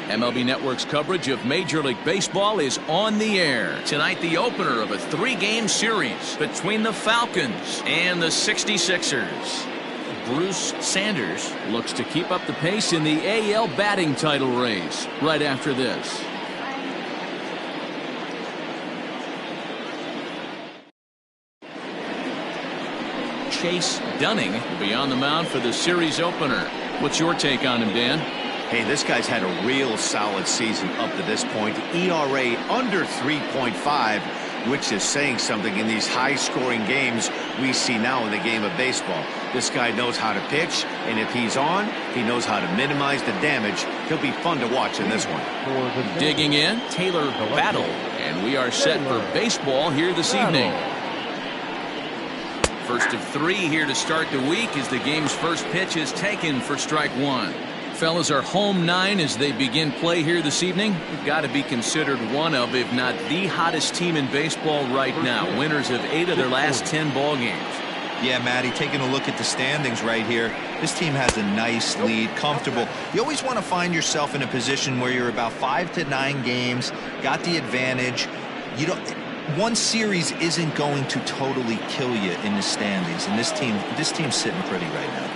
MLB Network's coverage of Major League Baseball is on the air. Tonight, the opener of a 3-game series between the Falcons and the 66ers. Bruce Sanders looks to keep up the pace in the AL batting title race right after this. Chase Dunning will be on the mound for the series opener. What's your take on him, Dan? Hey, this guy's had a real solid season up to this point. ERA under 3.5, which is saying something in these high-scoring games we see now in the game of baseball. This guy knows how to pitch, and if he's on, he knows how to minimize the damage. He'll be fun to watch in this one. Digging in, Taylor Battle, and we are set for baseball here this evening. First of 3 here to start the week as the game's first pitch is taken for strike 1. Fellas, our home 9 as they begin play here this evening. We've got to be considered one of, if not the hottest team in baseball right now. Winners of 8 of their last 10 ball games. Yeah, Matty, taking a look at the standings right here, this team has a nice lead, comfortable. You always want to find yourself in a position where you're about 5 to 9 games, got the advantage. You don't. One series isn't going to totally kill you in the standings, and this team's sitting pretty right now.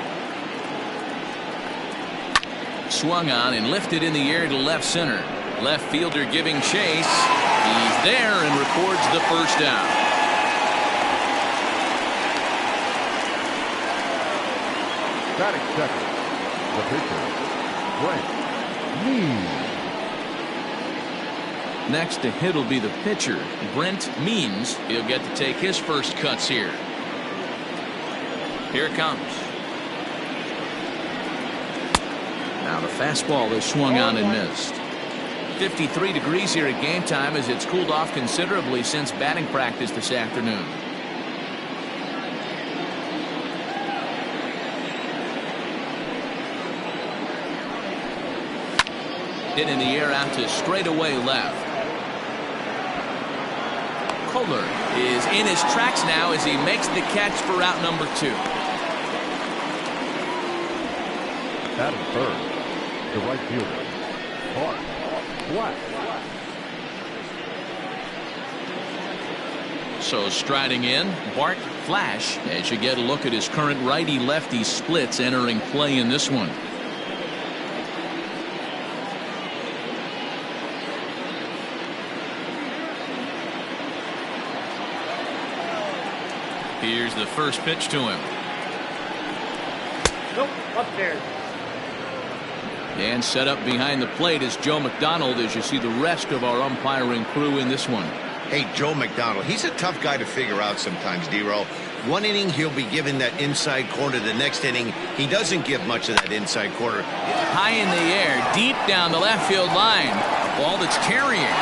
Swung on and lifted in the air to left center. Left fielder giving chase. He's there and records the first down. Batting second, the pitcher, Brent Means. Next to hit will be the pitcher, Brent Means. He'll get to take his first cuts here. Here it comes. Now the fastball is swung on and missed. 53 degrees here at game time as it's cooled off considerably since batting practice this afternoon. Hit in the air out to straightaway left. Kohler is in his tracks now as he makes the catch for out number 2. Batting third, the right fielder, Bart Black. So striding in, Bart Flash, as you get a look at his current righty-lefty splits entering play in this one. Here's the first pitch to him. Nope, upstairs. And set up behind the plate is Joe McDonald as you see the rest of our umpiring crew in this one. Hey, Joe McDonald, he's a tough guy to figure out sometimes, D-Roll. One inning, he'll be given that inside corner. The next inning, he doesn't give much of that inside corner. High in the air, deep down the left field line. A ball that's carrying.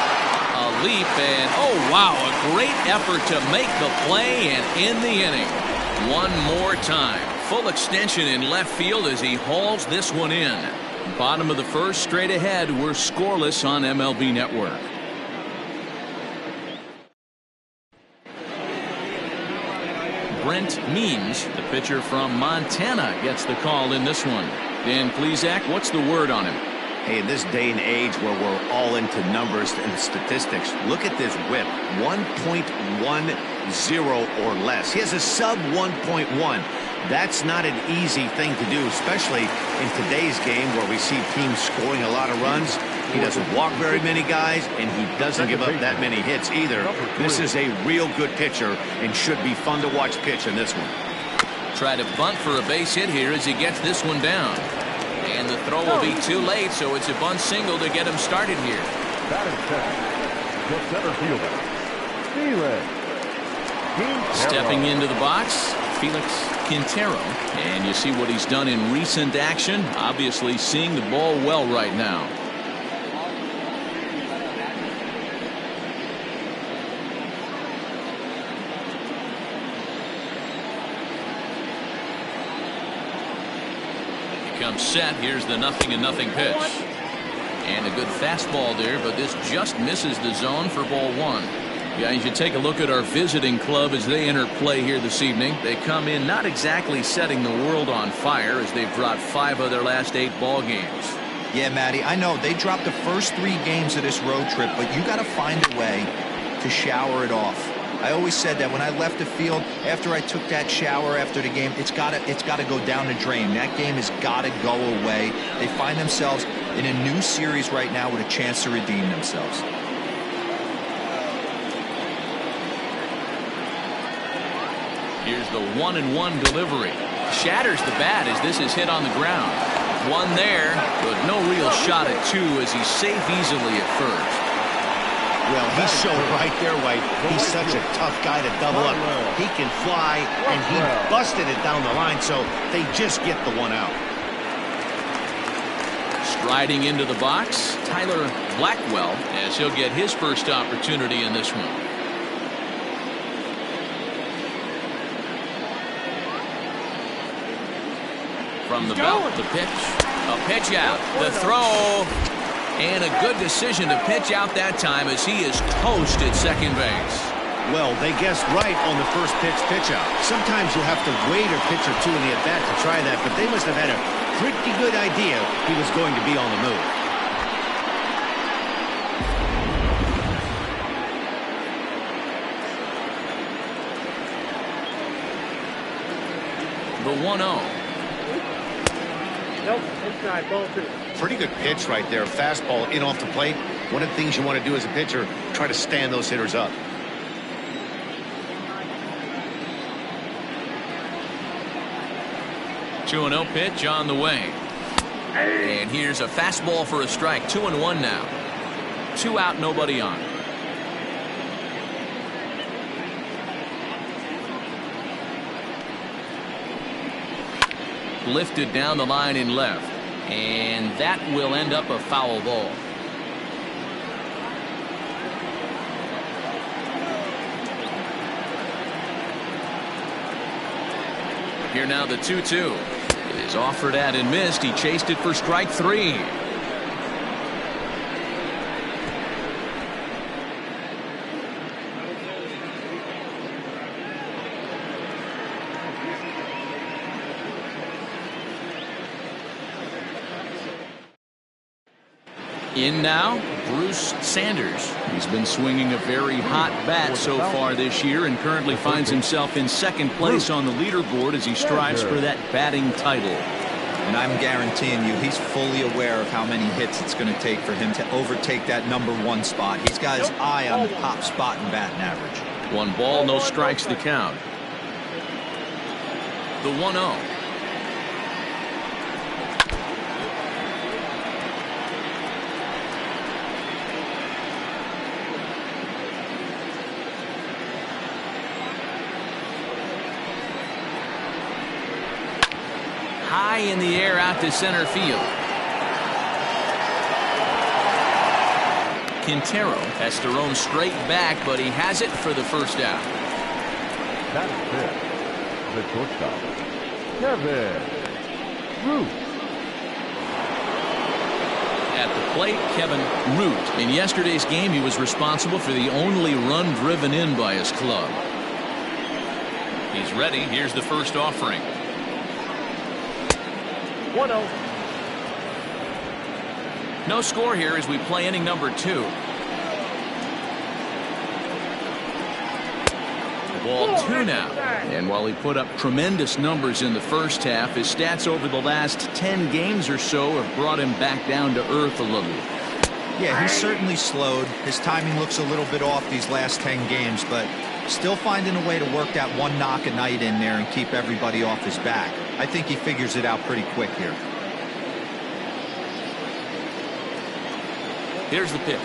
A leap, and oh wow, a great effort to make the play and end the inning. One more time. Full extension in left field as he hauls this one in. Bottom of the first, straight ahead. We're scoreless on MLB Network. Brent Means, the pitcher from Montana, gets the call in this one. Dan Plesac, what's the word on him? Hey, in this day and age where we're all into numbers and statistics, look at this whip, 1.10 or less. He has a sub 1.1. That's not an easy thing to do, especially in today's game where we see teams scoring a lot of runs. He doesn't walk very many guys, and he doesn't give up that many hits either. This is a real good pitcher and should be fun to watch pitch in this one. Try to bunt for a base hit here as he gets this one down. And the throw will be too late, so it's a bunt single to get him started here. Batting second, the center fielder, Felix Quintero. Stepping into the box, Felix Quintero. And you see what he's done in recent action. Obviously seeing the ball well right now. Comes set. Here's the 0-0 pitch. And a good fastball there, but this just misses the zone for ball 1. Guys, you take a look at our visiting club as they enter play here this evening. They come in not exactly setting the world on fire as they've dropped 5 of their last 8 ball games. Yeah, Matty, I know they dropped the first 3 games of this road trip, but you got to find a way to shower it off. I always said that when I left the field, after I took that shower after the game, it's got to go down the drain. That game has got to go away. They find themselves in a new series right now with a chance to redeem themselves. Here's the 1-1 delivery. Shatters the bat as this is hit on the ground. One there, but no real shot at 2 as he's safe easily at first. Well, he showed right there, White. He's such a tough guy to double up. He can fly, and he busted it down the line, so they just get the 1 out. Striding into the box, Tyler Blackwell, as he'll get his first opportunity in this one. From the belt, the pitch. A pitch out. The throw. And a good decision to pitch out that time as he is toast at second base. Well, they guessed right on the first pitch out. Sometimes you'll have to wait a pitch or 2 in the at-bat to try that, but they must have had a pretty good idea he was going to be on the move. The 1-0. Nope, inside, ball 2. Pretty good pitch right there. Fastball in off the plate. One of the things you want to do as a pitcher, try to stand those hitters up. Two 2-0 pitch on the way. And here's a fastball for a strike. 2-1 now. 2 out, nobody on. Lifted down the line in left, and that will end up a foul ball. Here now the 2-2 is offered at and missed. He chased it for strike 3. In now, Bruce Sanders. He's been swinging a very hot bat so far this year and currently finds himself in second place on the leaderboard as he strives for that batting title. And I'm guaranteeing you he's fully aware of how many hits it's going to take for him to overtake that #1 spot. He's got his eye on the top spot in batting average. 1 ball, no strikes the count. The 1-0. High in the air out to center field. Quintero has to roam straight back, but he has it for the first out. That is it. The shortstop, Kevin Root. At the plate, Kevin Root. In yesterday's game, he was responsible for the only run driven in by his club. He's ready. Here's the first offering. 1-0. No score here as we play inning number 2. Ball 2 now. And while he put up tremendous numbers in the first half, his stats over the last 10 games or so have brought him back down to earth a little. Yeah, he's certainly slowed. His timing looks a little bit off these last 10 games, but still finding a way to work that 1 knock a night in there and keep everybody off his back. I think he figures it out pretty quick here. Here's the pitch.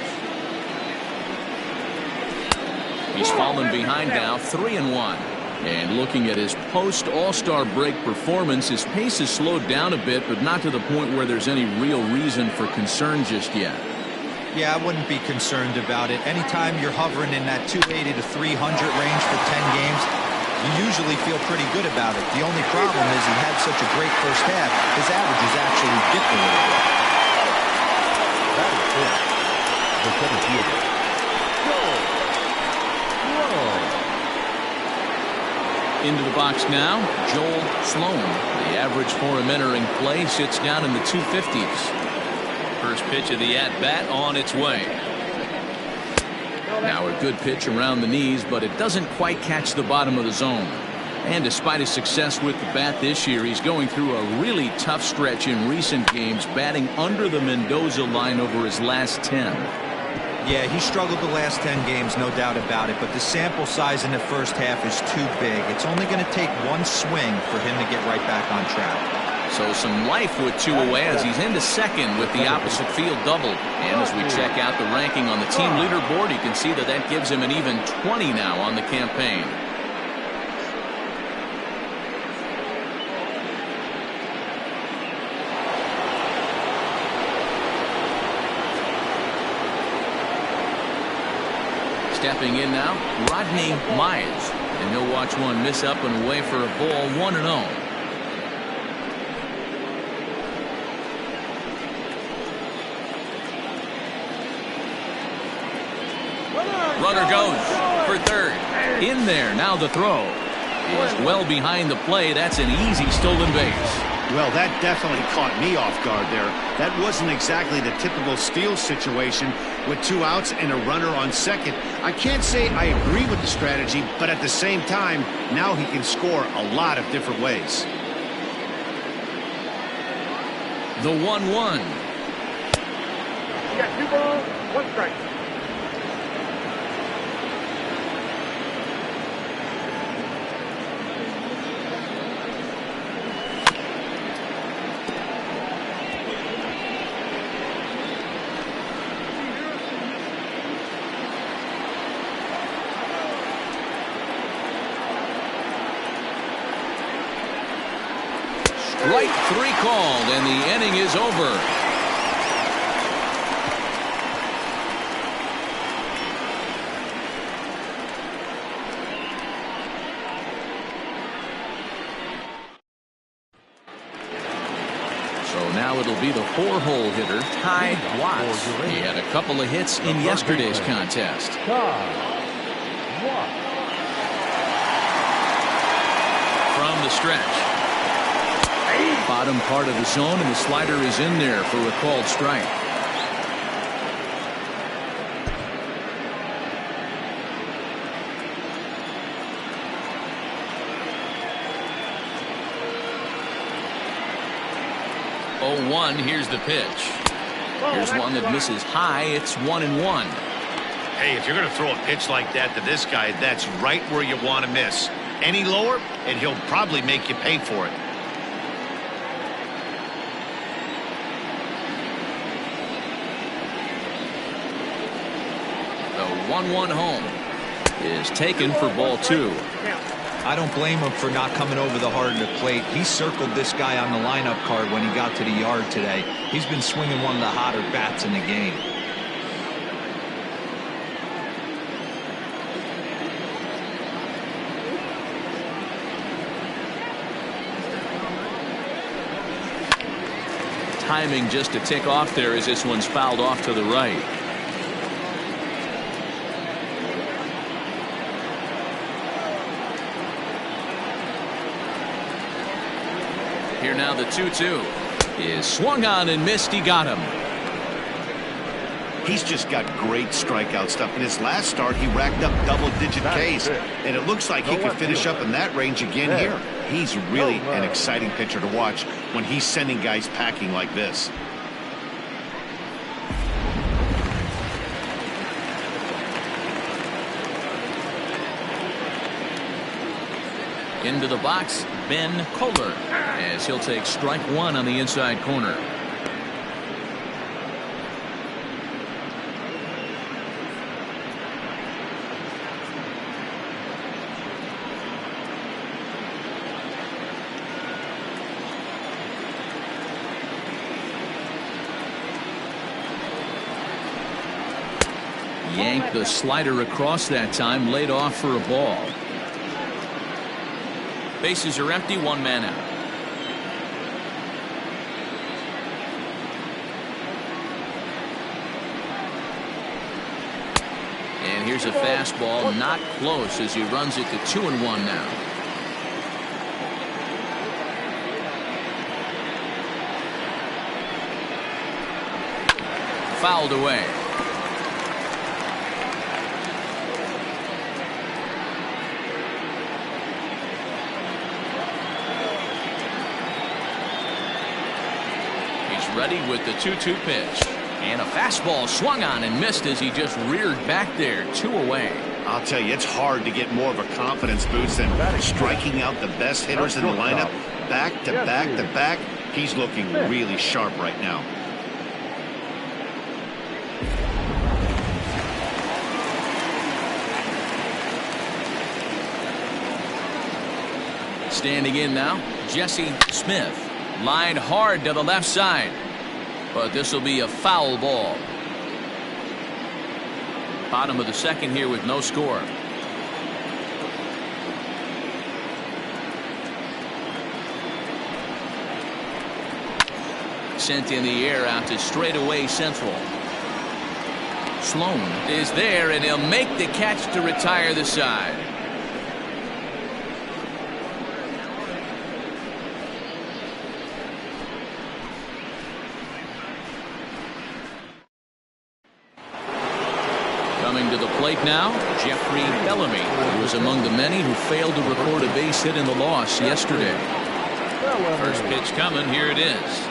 He's fallen behind now, 3-1. And looking at his post-All-Star break performance, his pace has slowed down a bit, but not to the point where there's any real reason for concern just yet. Yeah, I wouldn't be concerned about it. Anytime you're hovering in that 280 to 300 range for 10 games, you usually feel pretty good about it. The only problem is he had such a great first half, his averages actually dipped a little bit. That is it. The center fielder, Joel. Into the box now, Joel Sloan. The average for him entering play sits down in the 250s. First pitch of the at-bat on its way. Now a good pitch around the knees, but it doesn't quite catch the bottom of the zone. And despite his success with the bat this year, he's going through a really tough stretch in recent games, batting under the Mendoza line over his last 10. Yeah, he struggled the last 10 games, no doubt about it, but the sample size in the first half is too big. It's only going to take one swing for him to get right back on track. So some life with 2 away as he's into second with the opposite field doubled. And as we check out the ranking on the team leaderboard, you can see that that gives him an even 20 now on the campaign. Stepping in now, Rodney Mize. And he'll watch one miss up and away for a ball, 1-0. Runner goes for third. In there, now the throw is well behind the play. That's an easy stolen base. Well, that definitely caught me off guard there. That wasn't exactly the typical steal situation with 2 outs and a runner on second. I can't say I agree with the strategy, but at the same time, now he can score a lot of different ways. The 1-1. You got 2 balls, 1 strike. Strike 3 called, and the inning is over. So now it'll be the 4-hole hitter, Ty Watts. He had a couple of hits in yesterday's contest. From the stretch. Bottom part of the zone, and the slider is in there for a called strike. Oh, 1, here's the pitch. Here's one that misses high. It's 1-1. Hey, if you're going to throw a pitch like that to this guy, that's right where you want to miss. Any lower, and he'll probably make you pay for it. The 1-1 home is taken for ball 2. I don't blame him for not coming over the hard of the plate. He circled this guy on the lineup card when he got to the yard today. He's been swinging one of the hotter bats in the game. Timing just to tick off there as this one's fouled off to the right. Here now the 2-2 is swung on and missed. He got him. He's just got great strikeout stuff. In his last start, he racked up double-digit Ks, and it looks like he could finish up in that range again here. He's really an exciting pitcher to watch when he's sending guys packing like this. Into the box, Ben Kohler, as he'll take strike 1 on the inside corner. Yanked the slider across that time, laid off for a ball. Bases are empty, 1 man out. And here's a fastball, not close, as he runs it to 2-1 now. fouled away. He's ready with the 2-2 pitch. And a fastball swung on and missed as he just reared back there. 2 away. I'll tell you, it's hard to get more of a confidence boost than striking out the best hitters in the lineup. Back to back to back. He's looking really sharp right now. Standing in now, Jesse Smith. Lined hard to the left side. But this will be a foul ball. Bottom of the second here with no score. Sent in the air out to straightaway central. Sloan is there, and he'll make the catch to retire the side. Coming to the plate now, Jeffrey Bellamy, who was among the many who failed to record a base hit in the loss yesterday. First pitch coming, here it is.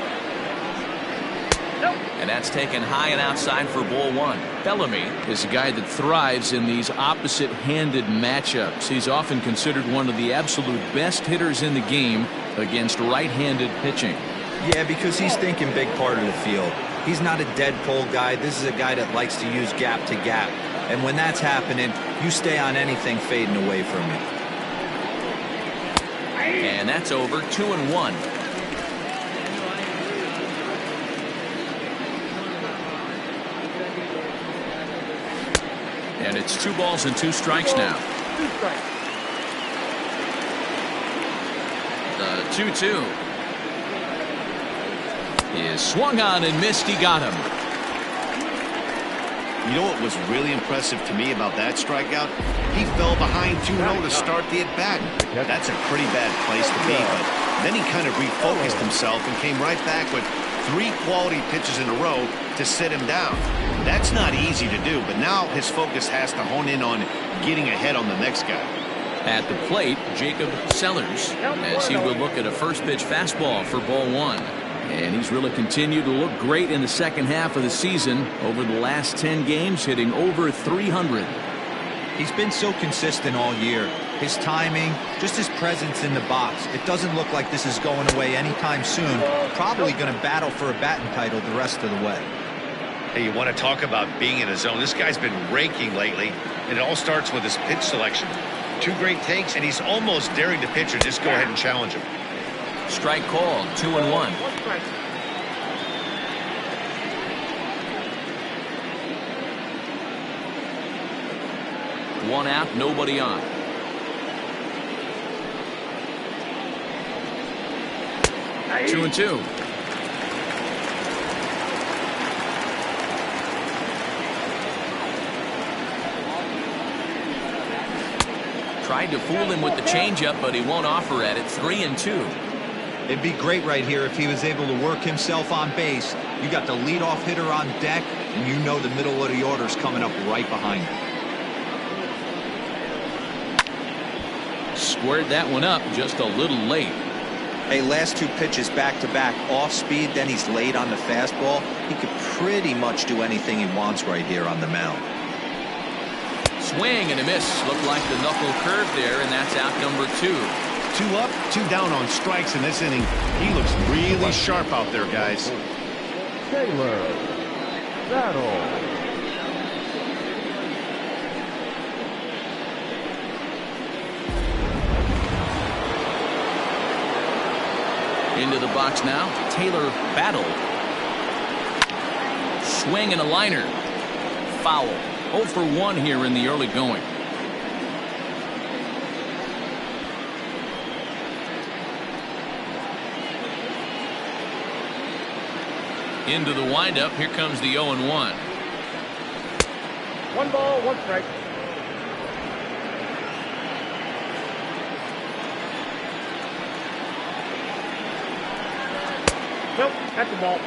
And that's taken high and outside for ball 1. Bellamy is a guy that thrives in these opposite-handed matchups. He's often considered one of the absolute best hitters in the game against right-handed pitching. Yeah, because he's thinking big part of the field. He's not a dead pull guy. This is a guy that likes to use gap to gap. And when that's happening, you stay on anything fading away from you. And that's over. 2-1. And it's 2 balls and 2 strikes now. The 2-2 is swung on and missed. He got him. You know what was really impressive to me about that strikeout? He fell behind 2-0 to start the at-bat. That's a pretty bad place to be, but then he kind of refocused himself and came right back with 3 quality pitches in a row to sit him down. That's not easy to do, but now his focus has to hone in on getting ahead on the next guy. At the plate, Jacob Sellers, as he will look at a first pitch fastball for ball 1. And he's really continued to look great in the second half of the season. Over the last 10 games, hitting over 300. He's been so consistent all year. His timing, just his presence in the box. It doesn't look like this is going away anytime soon. Probably going to battle for a batting title the rest of the way. Hey, you want to talk about being in a zone? This guy's been raking lately, and it all starts with his pitch selection. 2 great takes, and he's almost daring the pitcher just go ahead and challenge him. Strike called. 2-1. One out, nobody on. Hey. 2-2. Tried to fool him with the changeup, but he won't offer at it. 3-2. It'd be great right here if he was able to work himself on base. You got the leadoff hitter on deck, and you know the middle of the order's coming up right behind him. Squared that one up just a little late. Hey, last 2 pitches back-to-back off speed, then he's late on the fastball. He could pretty much do anything he wants right here on the mound. Swing and a miss. Looked like the knuckle curve there, and that's out number 2. 2 up, 2 down on strikes in this inning. He looks really sharp out there, guys. Taylor Battle. Into the box now, Taylor Battle. Swing and a liner. Foul. 0 for 1 here in the early going. Into the windup. Here comes the 0-1. 1 ball, 1 strike. Nope, that's the ball.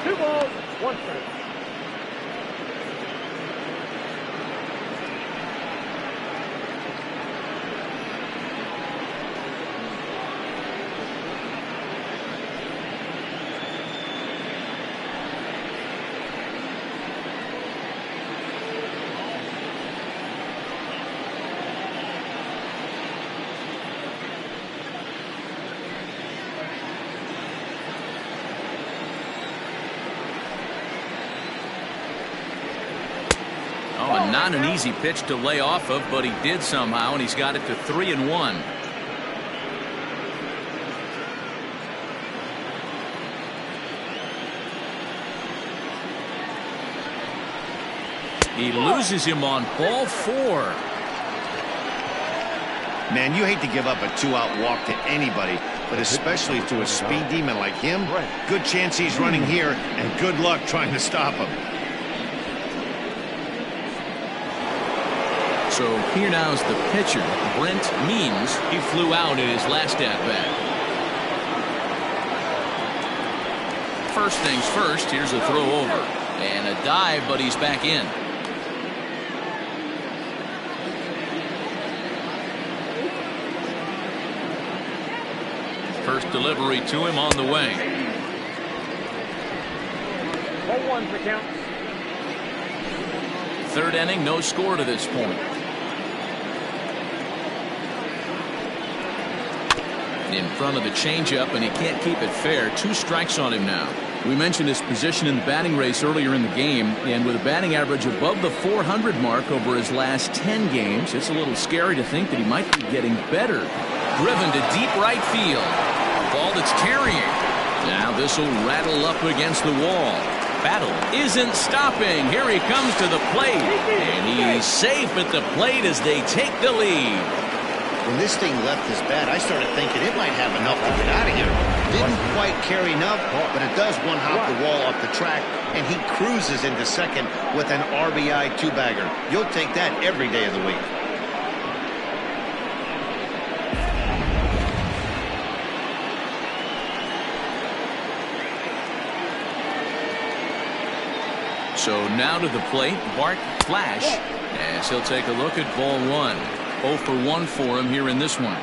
2 balls. 1 strike. Not an easy pitch to lay off of, but he did somehow, and he's got it to 3-1. He loses him on ball 4. Man, you hate to give up a 2-out walk to anybody, but especially to a speed demon like him. Good chance he's running here, and good luck trying to stop him. So here now is the pitcher, Brent Means. He flew out in his last at-bat. First things first, here's a throw over. And a dive, but he's back in. First delivery to him on the way. 0-1 the count. Third inning, no score to this point. In front of the changeup, and he can't keep it fair. 2 strikes on him now. We mentioned his position in the batting race earlier in the game, and with a batting average above the 400 mark over his last 10 games, it's a little scary to think that he might be getting better. Driven to deep right field. A ball that's carrying. Now this will rattle up against the wall. Battle isn't stopping. Here he comes to the plate, and he's safe at the plate as they take the lead. When this thing left his bat, I started thinking it might have enough to get out of here. Didn't quite carry enough, but it does one-hop the wall off the track, and he cruises into second with an RBI 2-bagger. You'll take that every day of the week. So now to the plate, Bart Flash, as he'll take a look at ball 1. 0 for 1 for him here in this one.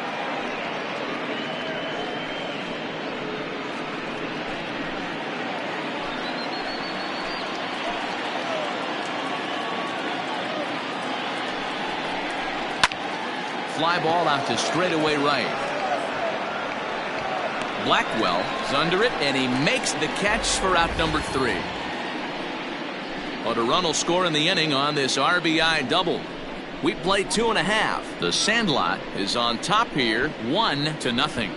Fly ball out to straightaway right. Blackwell is under it, and he makes the catch for out number 3. But a run will score in the inning on this RBI double. We play 2.5. The Sandlot is on top here, 1-0.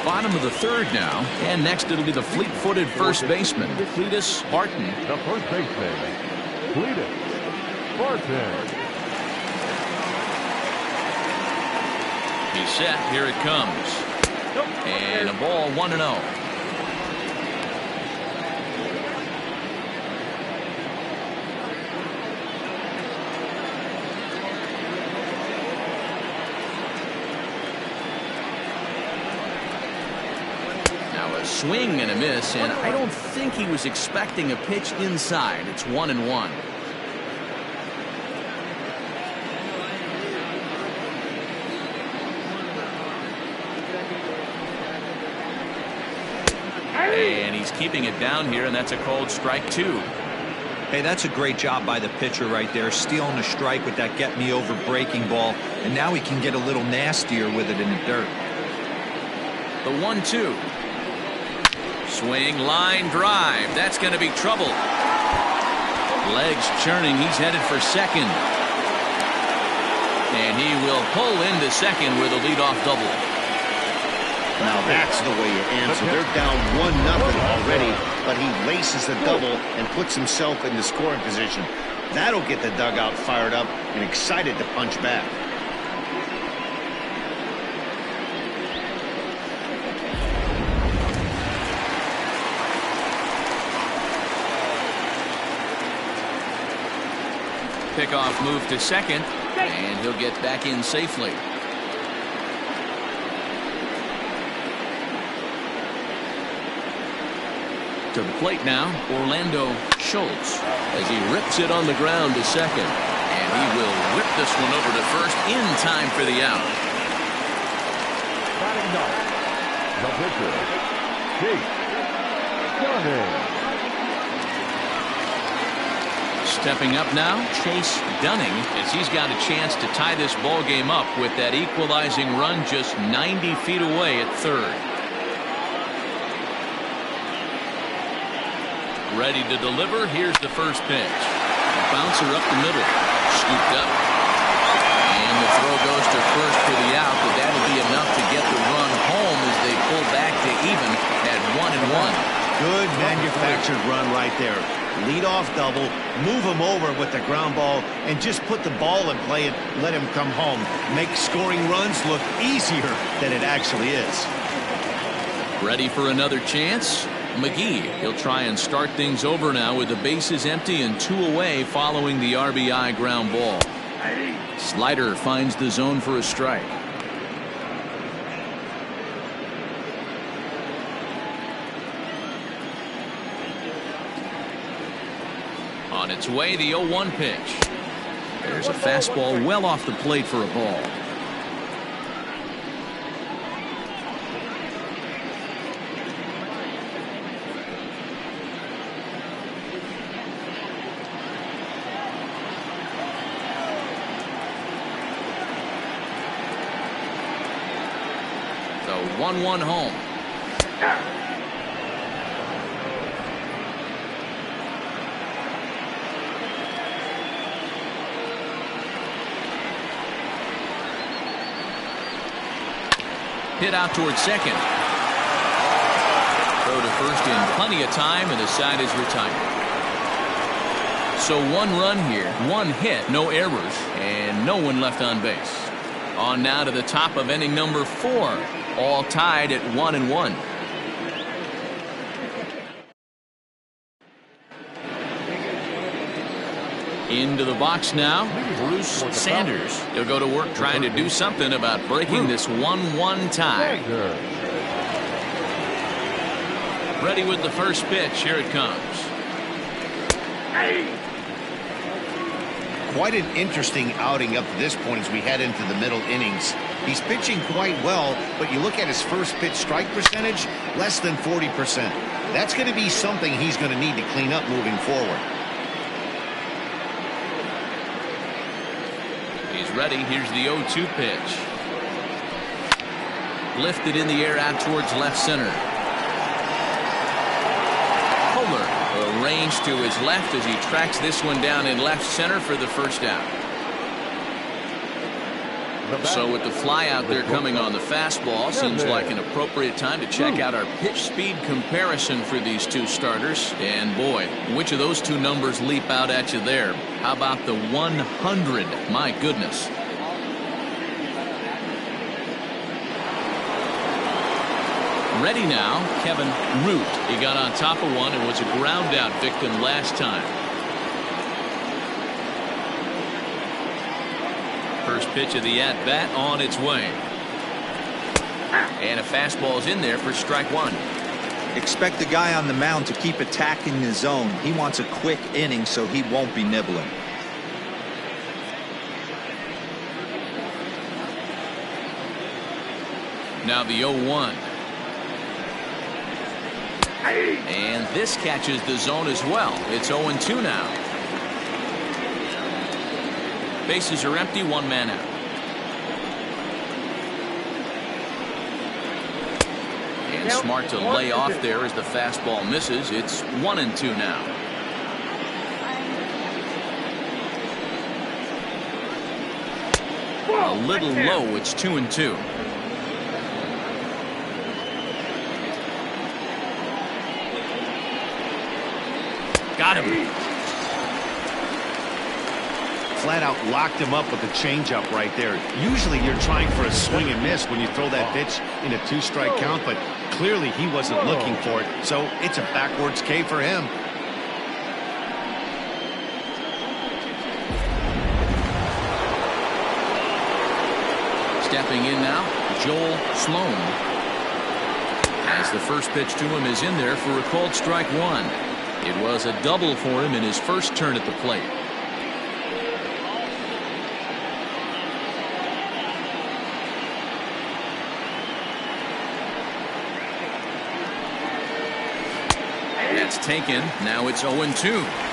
Bottom of the third now, and next it'll be the fleet-footed first baseman, Cletus Barton. The first baseman, Cletus Barton. He's set. Here it comes. And a ball 1-0. Swing and a miss, and I don't think he was expecting a pitch inside. It's 1-1. And he's keeping it down here, and that's a called strike 2. Hey, that's a great job by the pitcher right there, stealing a strike with that get-me-over breaking ball, and now he can get a little nastier with it in the dirt. The 1-2. Swing, line drive. That's going to be trouble. Legs churning. He's headed for second. And he will pull into second with a leadoff double. Now that's the way you answer. They're down 1-0 already, but he laces the double and puts himself in the scoring position. That'll get the dugout fired up and excited to punch back. Pickoff move to second, and he'll get back in safely. To the plate now, Orlando Schultz, as he rips it on the ground to second. And he will whip this one over to first in time for the out. Batting ninth, the pitcher, Chase Dunning. Stepping up now, Chase Dunning, as he's got a chance to tie this ball game up with that equalizing run just 90 feet away at third. Ready to deliver. Here's the first pitch. A bouncer up the middle. Scooped up. And the throw goes to first for the out, but that'll be enough to get the run home as they pull back to even at 1-1. Good manufactured run right there. Lead off double, move him over with the ground ball, and just put the ball in play and let him come home. Make scoring runs look easier than it actually is. Ready for another chance? McGee, he'll try and start things over now with the bases empty and 2 away following the RBI ground ball. Slider finds the zone for a strike. On its way, the 0-1 pitch. There's a fastball well off the plate for a ball. The 1-1 home. Hit out towards second. Throw to first in plenty of time, and the side is retired. So 1 run here, 1 hit, no errors, and no one left on base. On now to the top of inning number 4. All tied at 1-1. Into the box now, Bruce Sanders. He'll go to work trying to do something about breaking this 1-1 tie. Ready with the first pitch. Here it comes. Quite an interesting outing up to this point as we head into the middle innings. He's pitching quite well, but you look at his first pitch strike percentage, less than 40%. That's going to be something he's going to need to clean up moving forward. He's ready. Here's the 0-2 pitch. Lifted in the air out towards left center. Kohler arranged to his left as he tracks this one down in left center for the first out. So with the fly out there coming on the fastball, seems like an appropriate time to check out our pitch speed comparison for these two starters. And boy, which of those two numbers leap out at you there? How about the 100? My goodness. Ready now, Kevin Root. He got on top of one and was a ground out victim last time. First pitch of the at-bat on its way. And a fastball's in there for strike 1. Expect the guy on the mound to keep attacking the zone. He wants a quick inning so he won't be nibbling. Now the 0-1. And this catches the zone as well. It's 0-2 now. Bases are empty, 1 man out. And smart to lay off there as the fastball misses. It's 1-2 now. A little low. It's 2-2. Got him. Flat out locked him up with the changeup right there. Usually you're trying for a swing and miss when you throw that pitch in a 2-strike count, but clearly he wasn't looking for it, so it's a backwards K for him. Stepping in now, Joel Sloan. As As the first pitch to him is in there for a called strike one. It was a double for him in his first turn at the plate. That's taken. Now it's 0-2.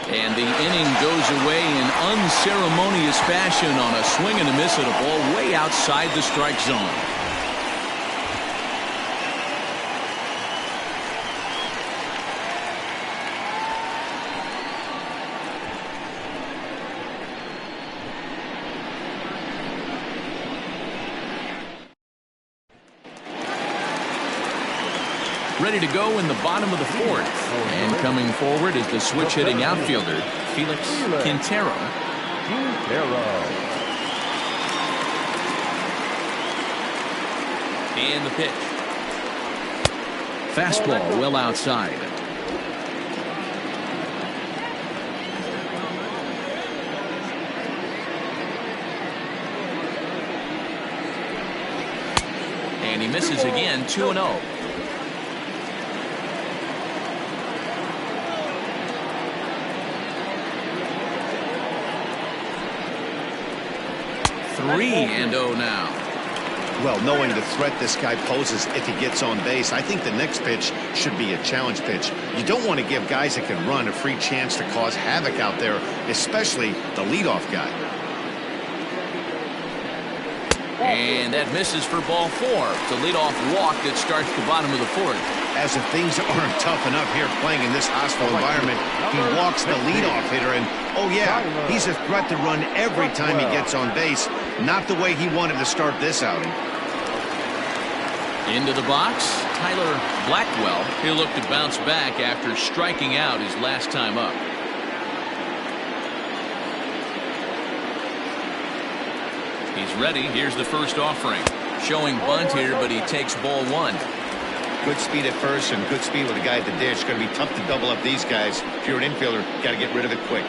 And the inning goes away in unceremonious fashion on a swing and a miss at a ball way outside the strike zone. Ready to go in the bottom of the fourth. And coming forward is the switch-hitting outfielder, Felix Quintero. And the pitch. Fastball well outside. And he misses again, 2-0. Three and 0 now. Well, knowing the threat this guy poses if he gets on base, I think the next pitch should be a challenge pitch. You don't want to give guys that can run a free chance to cause havoc out there, especially the leadoff guy. And that misses for ball four. It's a leadoff walk that starts the bottom of the fourth. As if things aren't tough enough here playing in this hostile environment, he walks the leadoff hitter, and oh yeah, he's a threat to run every time he gets on base. Not the way he wanted to start this outing. Into the box, Tyler Blackwell. He'll look to bounce back after striking out his last time up. He's ready. Here's the first offering. Showing bunt here, but he takes ball one. Good speed at first and good speed with a guy at the dish. Going to be tough to double up these guys. If you're an infielder, got to get rid of it quick.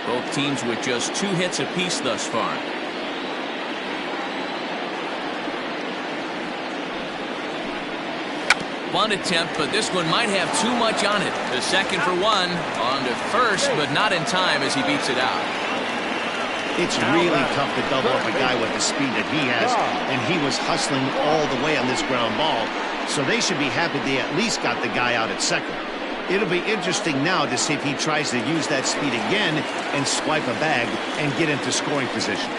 Both teams with just 2 hits apiece thus far. Bunt attempt, but this one might have too much on it. The second for one. On to first, but not in time as he beats it out. It's really tough to double up a guy with the speed that he has, and he was hustling all the way on this ground ball, so they should be happy they at least got the guy out at second. It'll be interesting now to see if he tries to use that speed again and swipe a bag and get into scoring position.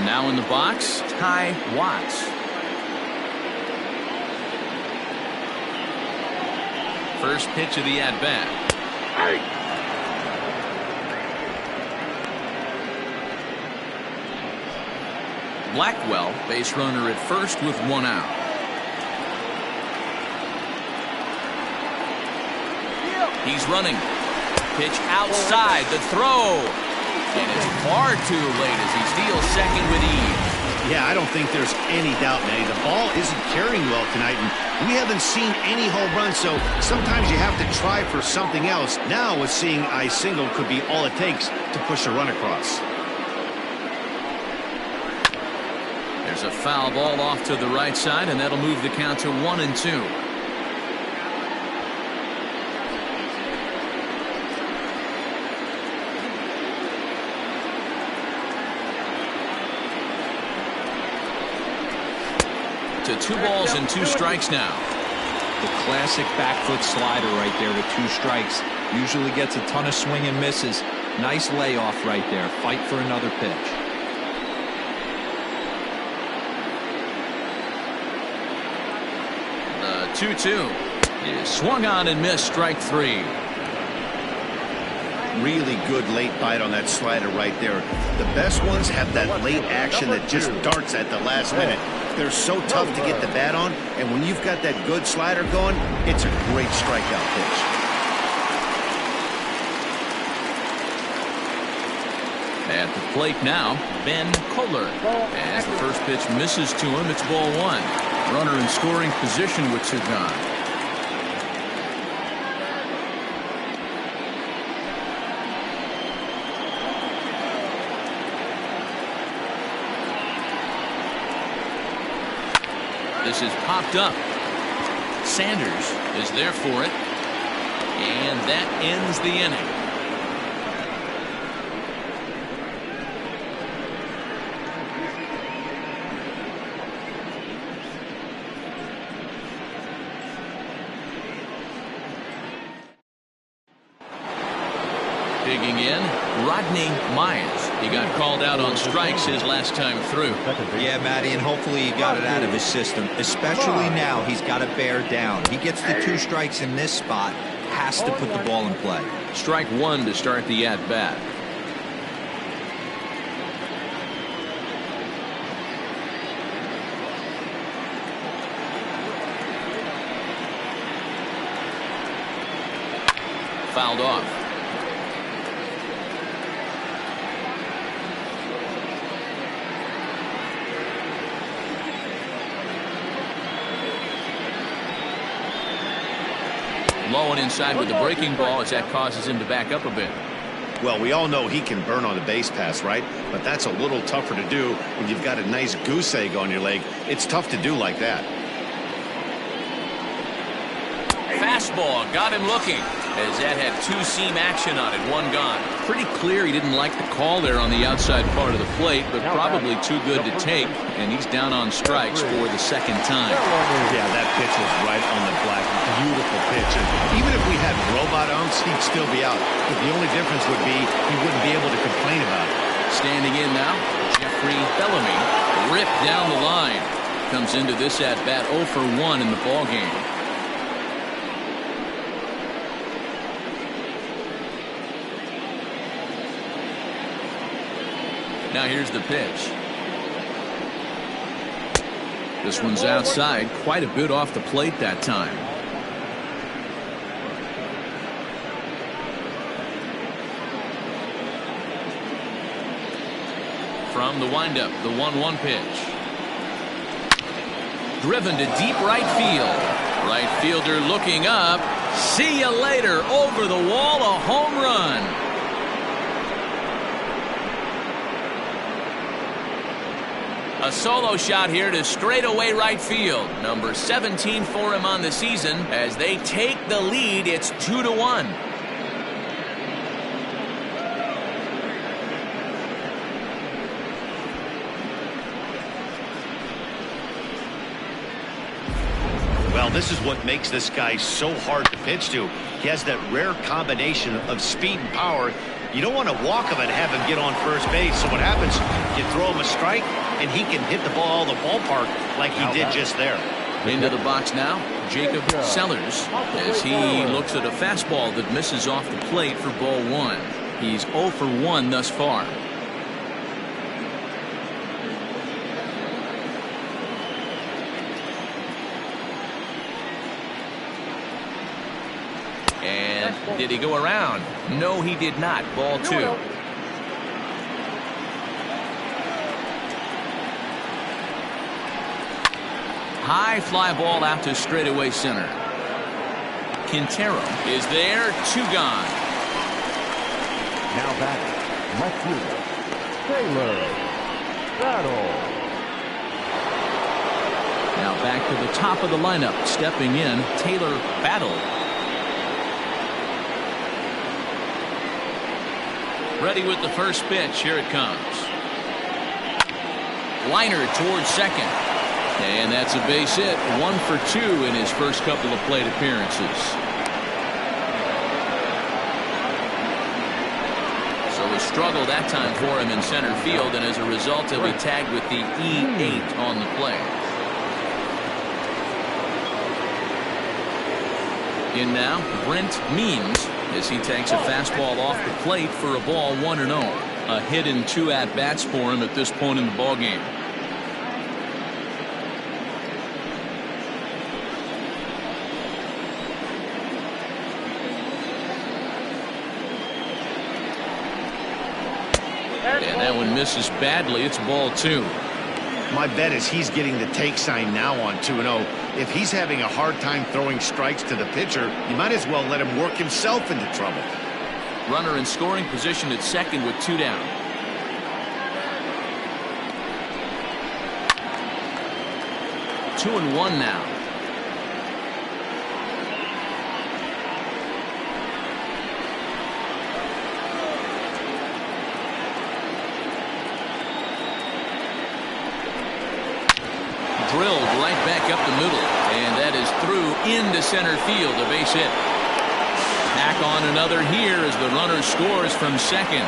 Now in the box, Ty Watts. First pitch of the at-bat. Blackwell, base runner at first with 1 out. He's running. Pitch outside. The throw. And it's far too late as he steals second with ease. Yeah, I don't think there's any doubt, Manny. The ball isn't carrying well tonight, and we haven't seen any home runs, so sometimes you have to try for something else. Now, with seeing I single could be all it takes to push a run across. There's a foul ball off to the right side, and that'll move the count to 1-2. To 2 balls and 2 strikes now. The classic back foot slider right there with 2 strikes. Usually gets a ton of swing and misses. Nice layoff right there. Fight for another pitch. The 2-2 is swung on and missed, strike 3. Really good late bite on that slider right there. The best ones have that late action that just darts at the last minute. They're so tough to get the bat on, and when you've got that good slider going, it's a great strikeout pitch. At the plate now, Ben Kohler. As the first pitch misses to him, it's ball 1. Runner in scoring position with 2 gone. This is popped up. Sanders is there for it. And that ends the inning. Digging in, Rodney Myers. He got called out on strikes his last time through. Yeah, Matty, and hopefully he got it out of his system. Especially now, he's got to bear down. He gets the 2 strikes in this spot, has to put the ball in play. Strike 1 to start the at-bat. Fouled off. Low and inside with the breaking ball as that causes him to back up a bit. Well, we all know he can burn on the base pass, right? But that's a little tougher to do when you've got a nice goose egg on your leg. It's tough to do like that. Fastball got him looking as that had 2-seam action on it. 1 gone. Pretty clear he didn't like the call there on the outside part of the plate, but probably too good to take, and he's down on strikes for the 2nd time. Yeah, that pitch was right on the black. Beautiful pitch. And even if we had robot umps, he'd still be out. But the only difference would be he wouldn't be able to complain about it. Standing in now, Jeffrey Bellamy ripped down the line. Comes into this at-bat 0 for 1 in the ballgame. Now here's the pitch. This one's outside, quite a bit off the plate that time. From the windup, the 1-1 pitch. Driven to deep right field. Right fielder looking up. See you later. Over the wall, a home run. A solo shot here to straightaway right field. Number 17 for him on the season. As they take the lead, it's 2-1. Well, this is what makes this guy so hard to pitch to. He has that rare combination of speed and power. You don't want to walk him and have him get on first base. So what happens, you throw him a strike, and he can hit the ball the ballpark like he did just there. Into the box now, Jacob Sellers, as he looks at a fastball that misses off the plate for ball 1. He's 0 for 1 thus far. And did he go around? No, he did not. Ball 2. High fly ball out to straightaway center. Quintero is there. 2 gone. Now back, Matthew Taylor Battle. Now back to the top of the lineup. Stepping in, Taylor Battle. Ready with the first pitch. Here it comes. Liner towards second. And that's a base hit. 1 for 2 in his first couple of plate appearances. So a struggle that time for him in center field, and as a result he'll be tagged with the E8 on the play. In now, Brent Means, as he takes a fastball off the plate for a ball 1-0. A hit in 2 at-bats for him at this point in the ballgame. And that one misses badly. It's ball 2. My bet is he's getting the take sign now on 2-0. If he's having a hard time throwing strikes to the pitcher, you might as well let him work himself into trouble. Runner in scoring position at second with 2 down. 2-1 now. Drilled right back up the middle, and that is through into center field, a base hit. Tack on another here as the runner scores from second.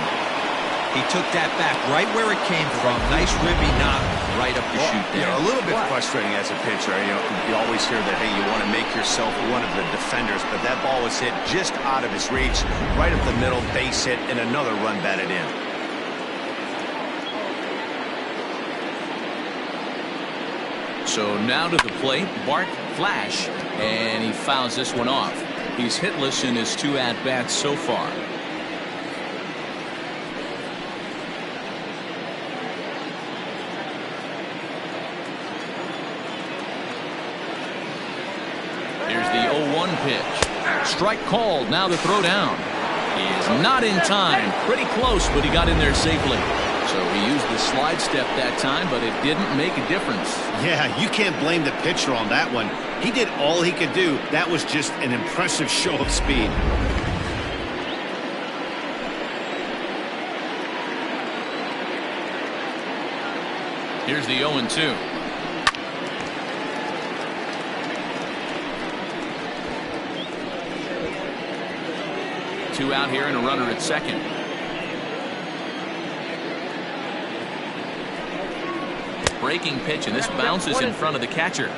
He took that back right where it came from. Nice ribby knock right up the chute there. A little bit frustrating as a pitcher. You always hear that, hey, you want to make yourself one of the defenders, but that ball was hit just out of his reach, right up the middle, base hit, and another run batted in. So now to the plate, Bart Flash, and he fouls this one off. He's hitless in his 2 at-bats so far. Here's the 0-1 pitch. Strike called. Now the throw down. He is not in time. Pretty close, but he got in there safely. So he used the slide step that time, but it didn't make a difference. Yeah, you can't blame the pitcher on that one. He did all he could do. That was just an impressive show of speed. Here's the 0-2. Two out here and a runner at second. Breaking pitch, and this bounces in front of the catcher.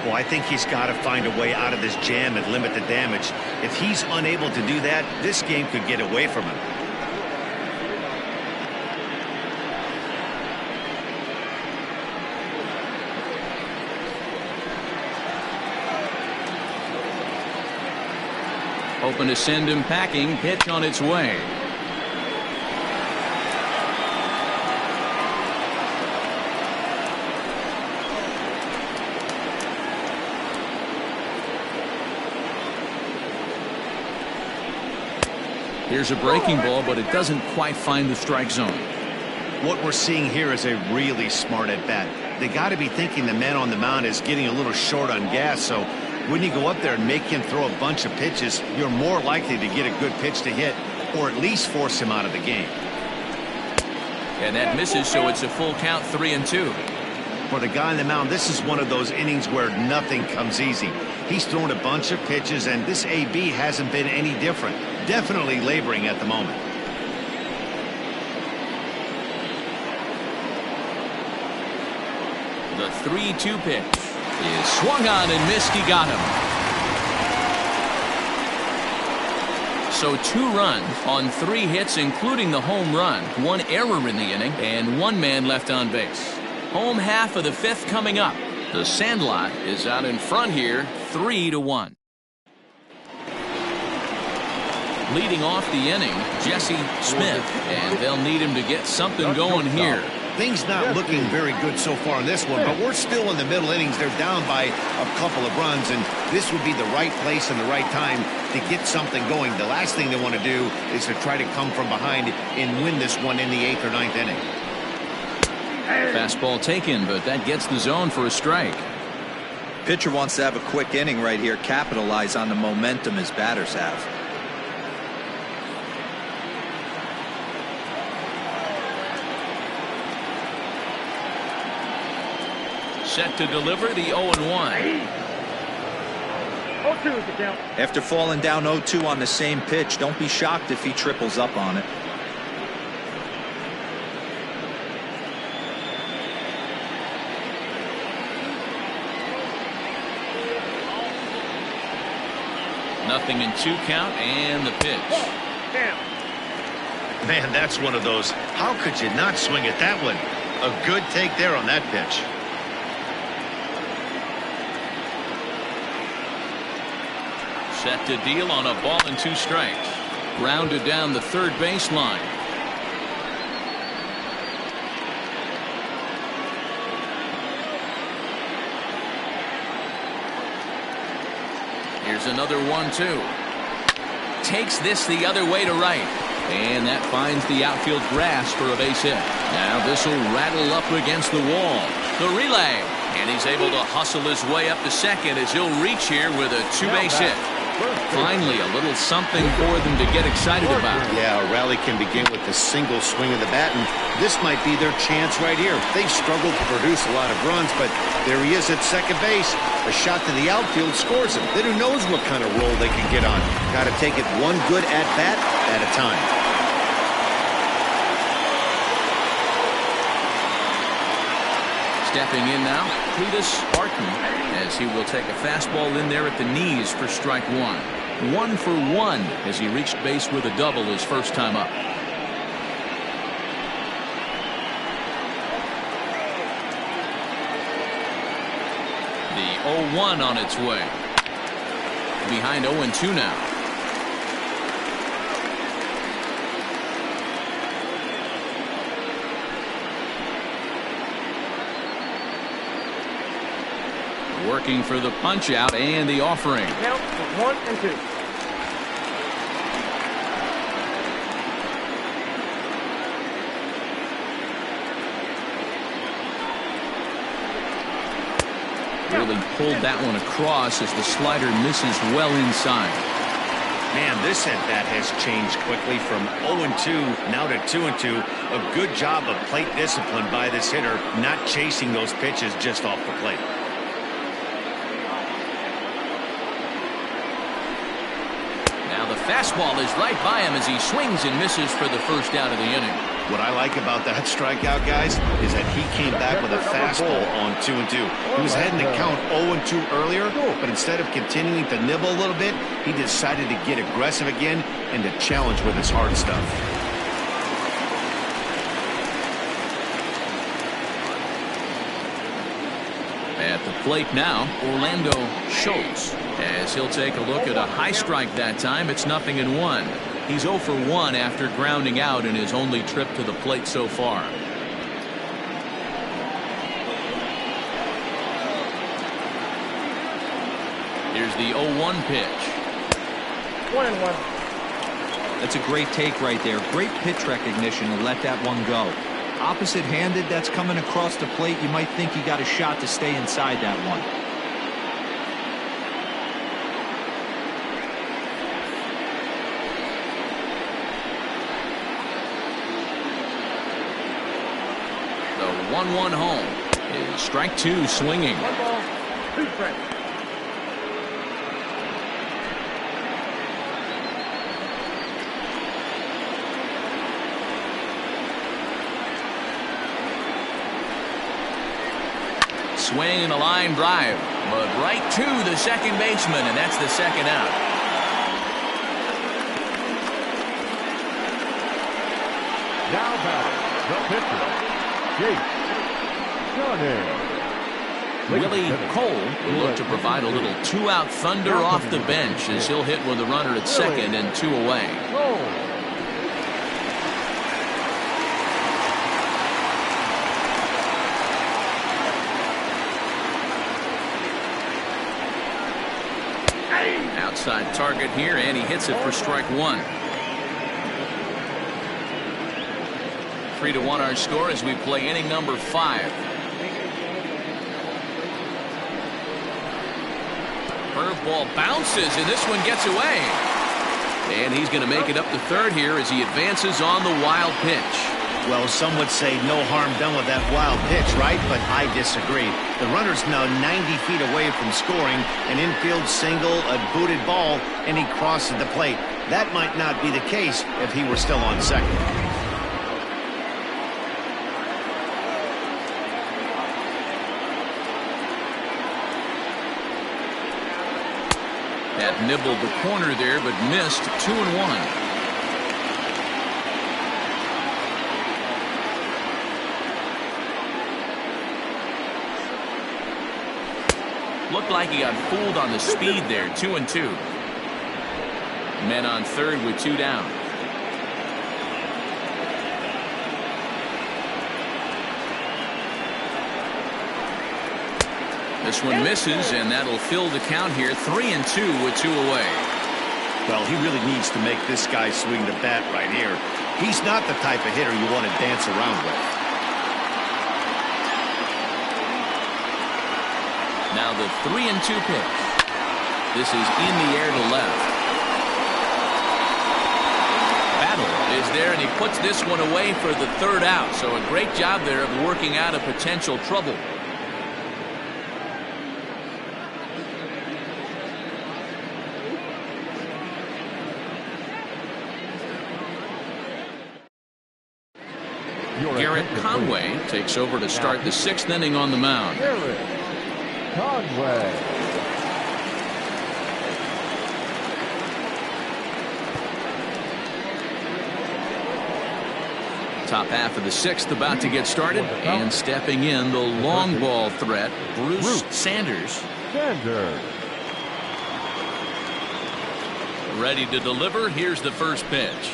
Well, I think he's got to find a way out of this jam and limit the damage. If he's unable to do that, this game could get away from him. Hoping to send him packing. Pitch on its way. Here's a breaking ball, but it doesn't quite find the strike zone. What we're seeing here is a really smart at bat. They got to be thinking the man on the mound is getting a little short on gas, so when you go up there and make him throw a bunch of pitches, you're more likely to get a good pitch to hit, or at least force him out of the game. And that misses, so it's a full count, 3-2. For the guy on the mound, this is one of those innings where nothing comes easy. He's thrown a bunch of pitches, and this AB hasn't been any different. Definitely laboring at the moment. The 3-2 pitch is swung on and missed. He got him. So 2 runs on 3 hits, including the home run, 1 error in the inning, and 1 man left on base. Home half of the 5th coming up. The Sandlot is out in front here, 3-1. Leading off the inning, Jesse Smith, and they'll need him to get something going here. Things not looking very good so far in this one, but we're still in the middle innings. They're down by a couple of runs, and this would be the right place and the right time to get something going. The last thing they want to do is to try to come from behind and win this one in the 8th or 9th inning. Fastball taken, but that gets the zone for a strike. Pitcher wants to have a quick inning right here, capitalize on the momentum his batters have. Set to deliver the 0-1. 0-2 is the count. After falling down 0-2 on the same pitch, don't be shocked if he triples up on it. Nothing in 2 count, and the pitch. Man, that's one of those. How could you not swing at that one? A good take there on that pitch. Set to deal on a ball and 2 strikes. Grounded down the third baseline. Here's another 1-2. Takes this the other way to right. And that finds the outfield grass for a base hit. Now this will rattle up against the wall. The relay. And he's able to hustle his way up to second as he'll reach here with a two-base hit. Finally, a little something for them to get excited about. Yeah, a rally can begin with a single swing of the bat, and this might be their chance right here. They've struggled to produce a lot of runs, but there he is at second base. A shot to the outfield scores him. Then who knows what kind of roll they can get on. Got to take it one good at-bat at a time. Stepping in now, Cletus Barton, as he will take a fastball in there at the knees for strike one. 1 for 1 as he reached base with a double his first time up. The 0-1 on its way. Behind 0-2 now. Working for the punch out and the offering. Count 1 and 2. Really pulled that one across as the slider misses well inside. Man, this at-bat has changed quickly from 0-2 now to 2-2. A good job of plate discipline by this hitter, not chasing those pitches just off the plate. The fastball is right by him as he swings and misses for the first out of the inning. What I like about that strikeout, guys, is that he came back with a fastball on 2-2. He was heading to count 0-2 earlier, but instead of continuing to nibble a little bit, he decided to get aggressive again and to challenge with his hard stuff. At the plate now, Orlando Schultz, as he'll take a look at a high strike that time. It's 0-1. He's 0 for 1 after grounding out in his only trip to the plate so far. Here's the 0-1 pitch. 1-1. That's a great take right there. Great pitch recognition to let that one go. Opposite-handed, that's coming across the plate. You might think you got a shot to stay inside that one. The 1-1 home is strike two swinging. 1 ball, 2 strikes. Swing and a line drive, but right to the second baseman, and that's the second out. Now batting, the pitcher, Jake Johnny. Willie Cole will look to provide a little two-out thunder off the bench as he'll hit with a runner at second and 2 away. Outside target here, and he hits it for strike one. 3-1 our score as we play inning number 5. Curveball bounces, and this one gets away. And he's going to make it up to third here as he advances on the wild pitch. Well, some would say no harm done with that wild pitch, right? But I disagree. The runner's now 90 feet away from scoring. An infield single, a booted ball, and he crosses the plate. That might not be the case if he were still on second. That nibbled the corner there, but missed. 2-1. Looked like he got fooled on the speed there. 2-2. Men on third with 2 down. This one misses, and that'll fill the count here. 3-2 with 2 away. Well, he really needs to make this guy swing the bat right here. He's not the type of hitter you want to dance around with. Now the 3-2 pitch. This is in the air to left. Battle is there, and he puts this one away for the third out. So a great job there of working out a potential trouble. Garrett Conway takes over to start the 6th inning on the mound. Garrett Conway. Top half of the 6th about to get started, and stepping in the long ball threat, Bruce Sanders. Ready to deliver. Here's the first pitch.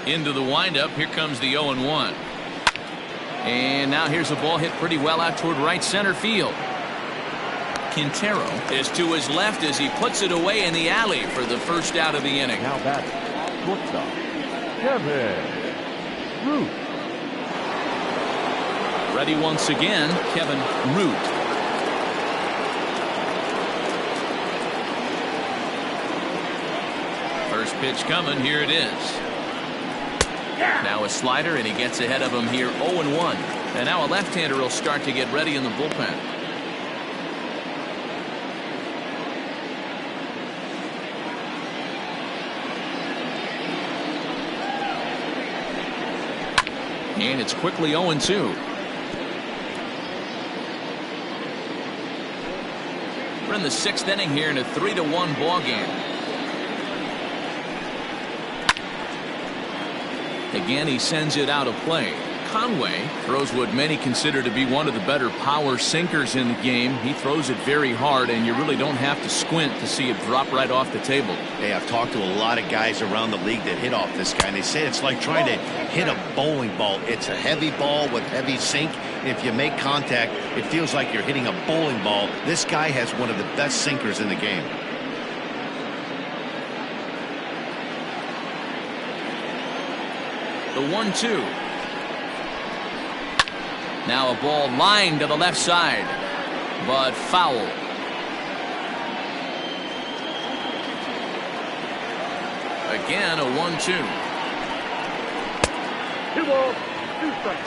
Into the windup. Here comes the 0-1. And now here's a ball hit pretty well out toward right center field. Quintero is to his left as he puts it away in the alley for the first out of the inning. Now batting, shortstop, Kevin Root. Ready once again, Kevin Root. First pitch coming. Here it is. Now a slider, and he gets ahead of him here, 0-1. And now a left-hander will start to get ready in the bullpen. And it's quickly 0-2. We're in the 6th inning here in a 3-1 ball game. Again, he sends it out of play. Conway throws what many consider to be one of the better power sinkers in the game. He throws it very hard, and you really don't have to squint to see it drop right off the table. Hey, I've talked to a lot of guys around the league that hit off this guy, and they say it's like trying to hit a bowling ball. It's a heavy ball with heavy sink. If you make contact, it feels like you're hitting a bowling ball. This guy has one of the best sinkers in the game. The 1-2. Now a ball lined to the left side, but foul. Again, a 1-2.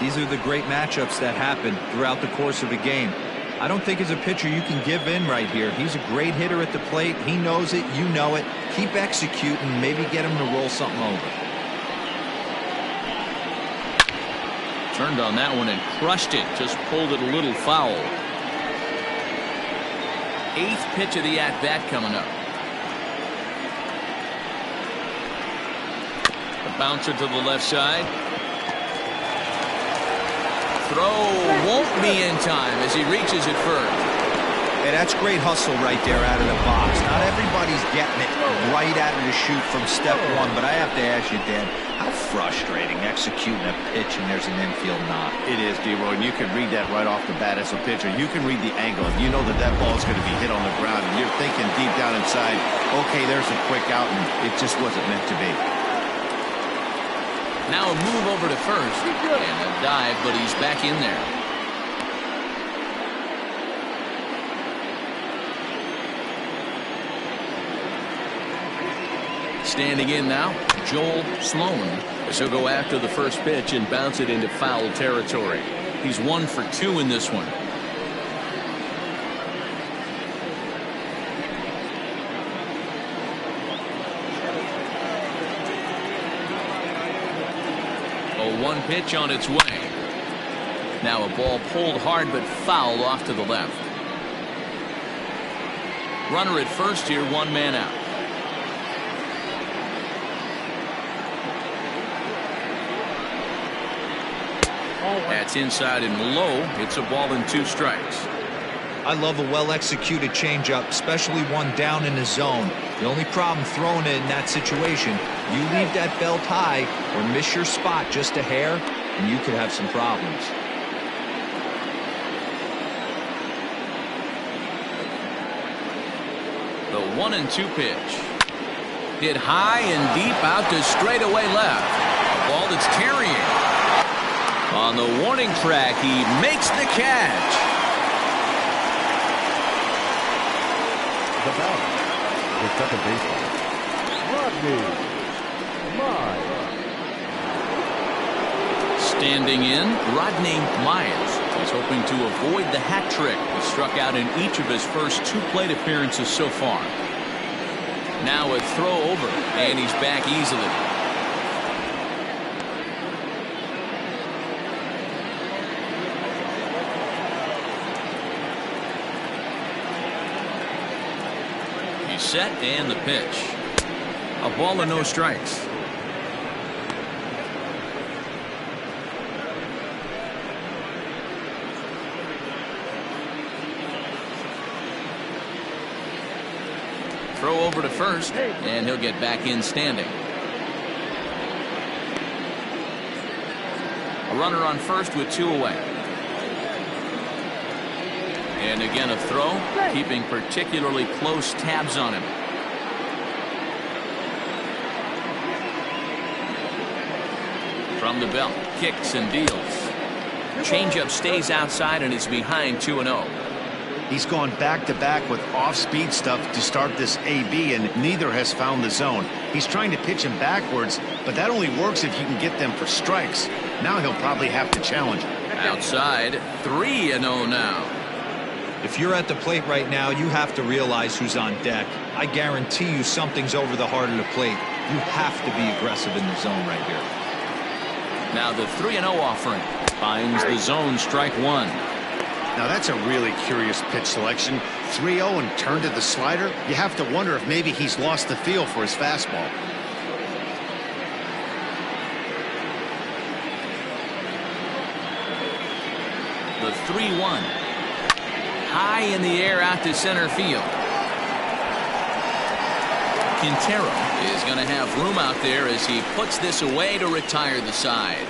These are the great matchups that happen throughout the course of a game. I don't think as a pitcher you can give in right here. He's a great hitter at the plate. He knows it. You know it. Keep executing. Maybe get him to roll something over. Turned on that one and crushed it. Just pulled it a little foul. 8th pitch of the at-bat coming up. The bouncer to the left side. Throw won't be in time as he reaches it first. Hey, that's great hustle right there out of the box. Not everybody's getting it right out of the chute from step one, but I have to ask you, Dan, how frustrating executing a pitch and there's an infield knock. It is, D-Roy, and you can read that right off the bat as a pitcher. You can read the angle. If you know that that ball is going to be hit on the ground, and you're thinking deep down inside, okay, there's a quick out, and it just wasn't meant to be. Now a move over to first and a dive, but he's back in there. Standing in now, Joel Sloan, as he'll go after the first pitch and bounce it into foul territory. He's 1 for 2 in this one. A 1 pitch on its way. Now a ball pulled hard but fouled off to the left. Runner at first here, 1 man out. That's inside and low. It's a ball and 2 strikes. I love a well-executed changeup, especially one down in the zone. The only problem throwing it in that situation, you leave that belt high or miss your spot just a hair, and you could have some problems. The 1-2 pitch. Hit high and deep out to straightaway left. A ball that's carrying. On the warning track, he makes the catch. The batter, the second baseman, Rodney Miles. Standing in, Rodney Miles. He's hoping to avoid the hat trick. He struck out in each of his first 2 plate appearances so far. Now a throw over, and he's back easily. He's set, and the pitch. A ball and no strikes. Throw over to first, and he'll get back in standing. A runner on first with 2 away. And again a throw, keeping particularly close tabs on him. From the belt, kicks and deals. Changeup stays outside and is behind 2-0. He's gone back-to-back with off-speed stuff to start this AB, and neither has found the zone. He's trying to pitch him backwards, but that only works if you can get them for strikes. Now he'll probably have to challenge. Outside, 3-0 now. If you're at the plate right now, you have to realize who's on deck. I guarantee you something's over the heart of the plate. You have to be aggressive in the zone right here. Now the 3-0 offering finds the zone, strike 1. Now that's a really curious pitch selection. 3-0 and turn to the slider. You have to wonder if maybe he's lost the feel for his fastball. The 3-1. High in the air out to center field. Quintero is going to have room out there as he puts this away to retire the side.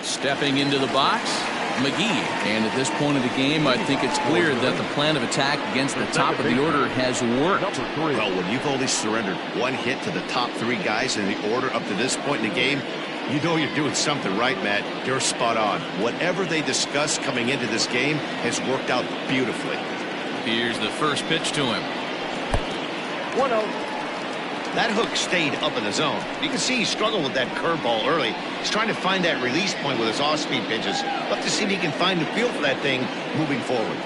Stepping into the box, McGee. And at this point of the game, I think it's clear that the plan of attack against the top of the order has worked. Well, when you've only surrendered 1 hit to the top 3 guys in the order up to this point in the game, you know you're doing something right, Matt. You're spot on. Whatever they discussed coming into this game has worked out beautifully. Here's the first pitch to him. 1-0. That hook stayed up in the zone. You can see he struggled with that curveball early. He's trying to find that release point with his off-speed pitches. Love to see if he can find the feel for that thing moving forward.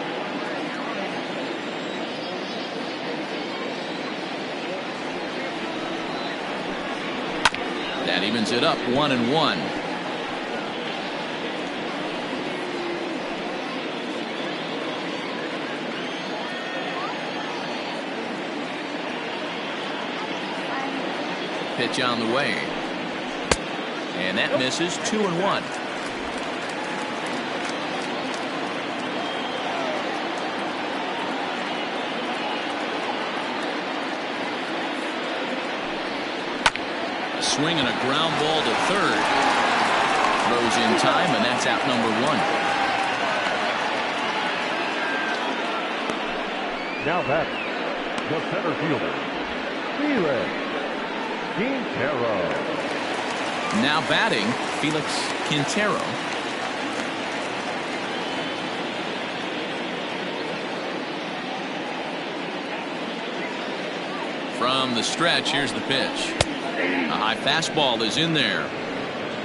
That evens it up, 1-1. Pitch on the way. And that misses, 2-1. A swing and a ground ball to third. Throws in time, and that's out number 1. Now that's the center fielder, Felix Quintero. Now batting, Felix Quintero. From the stretch, here's the pitch. A high fastball is in there.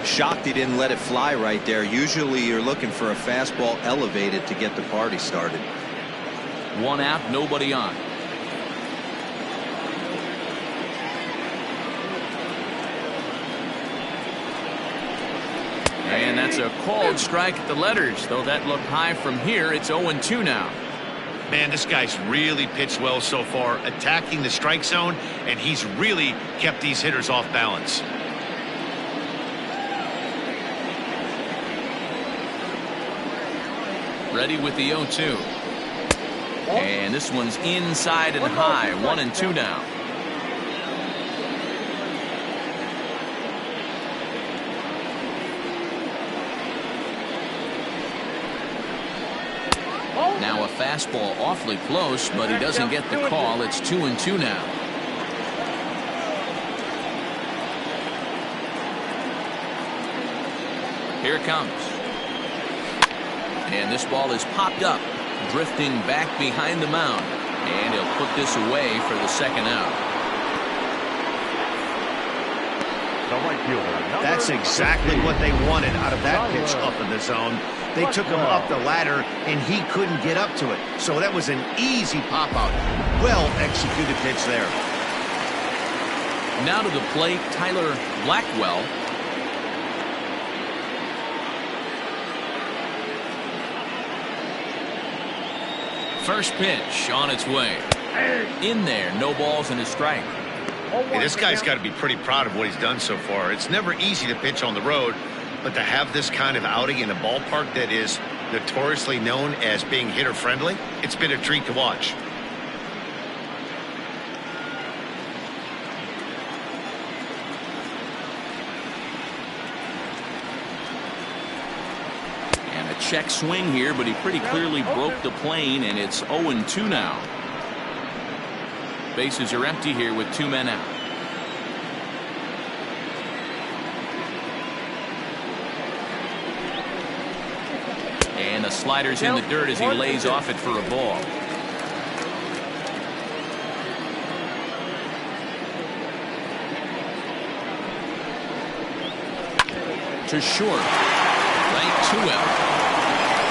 Shocked he didn't let it fly right there. Usually you're looking for a fastball elevated to get the party started. 1 out, nobody on. And that's a called strike at the letters, though that looked high from here. It's 0-2 now. Man, this guy's really pitched well so far, attacking the strike zone, and he's really kept these hitters off balance. Ready with the 0-2. And this one's inside and high, 1-2 now. Now a fastball awfully close, but he doesn't get the call. It's 2-2 now. Here it comes. And this ball is popped up, drifting back behind the mound. And he'll put this away for the second out. The right fielder. That's exactly what they wanted out of that pitch up in the zone. They took him up the ladder, and he couldn't get up to it. So that was an easy pop-out. Well-executed pitch there. Now to the plate, Tyler Blackwell. First pitch on its way. In there, no balls and a strike. Hey, this guy's got to be pretty proud of what he's done so far. It's never easy to pitch on the road, but to have this kind of outing in a ballpark that is notoriously known as being hitter-friendly, it's been a treat to watch. Check swing here, but he pretty clearly broke the plane, and it's 0-2 now. Bases are empty here with 2 men out. And the slider's in the dirt as he lays off it for a ball. To short. Right to him.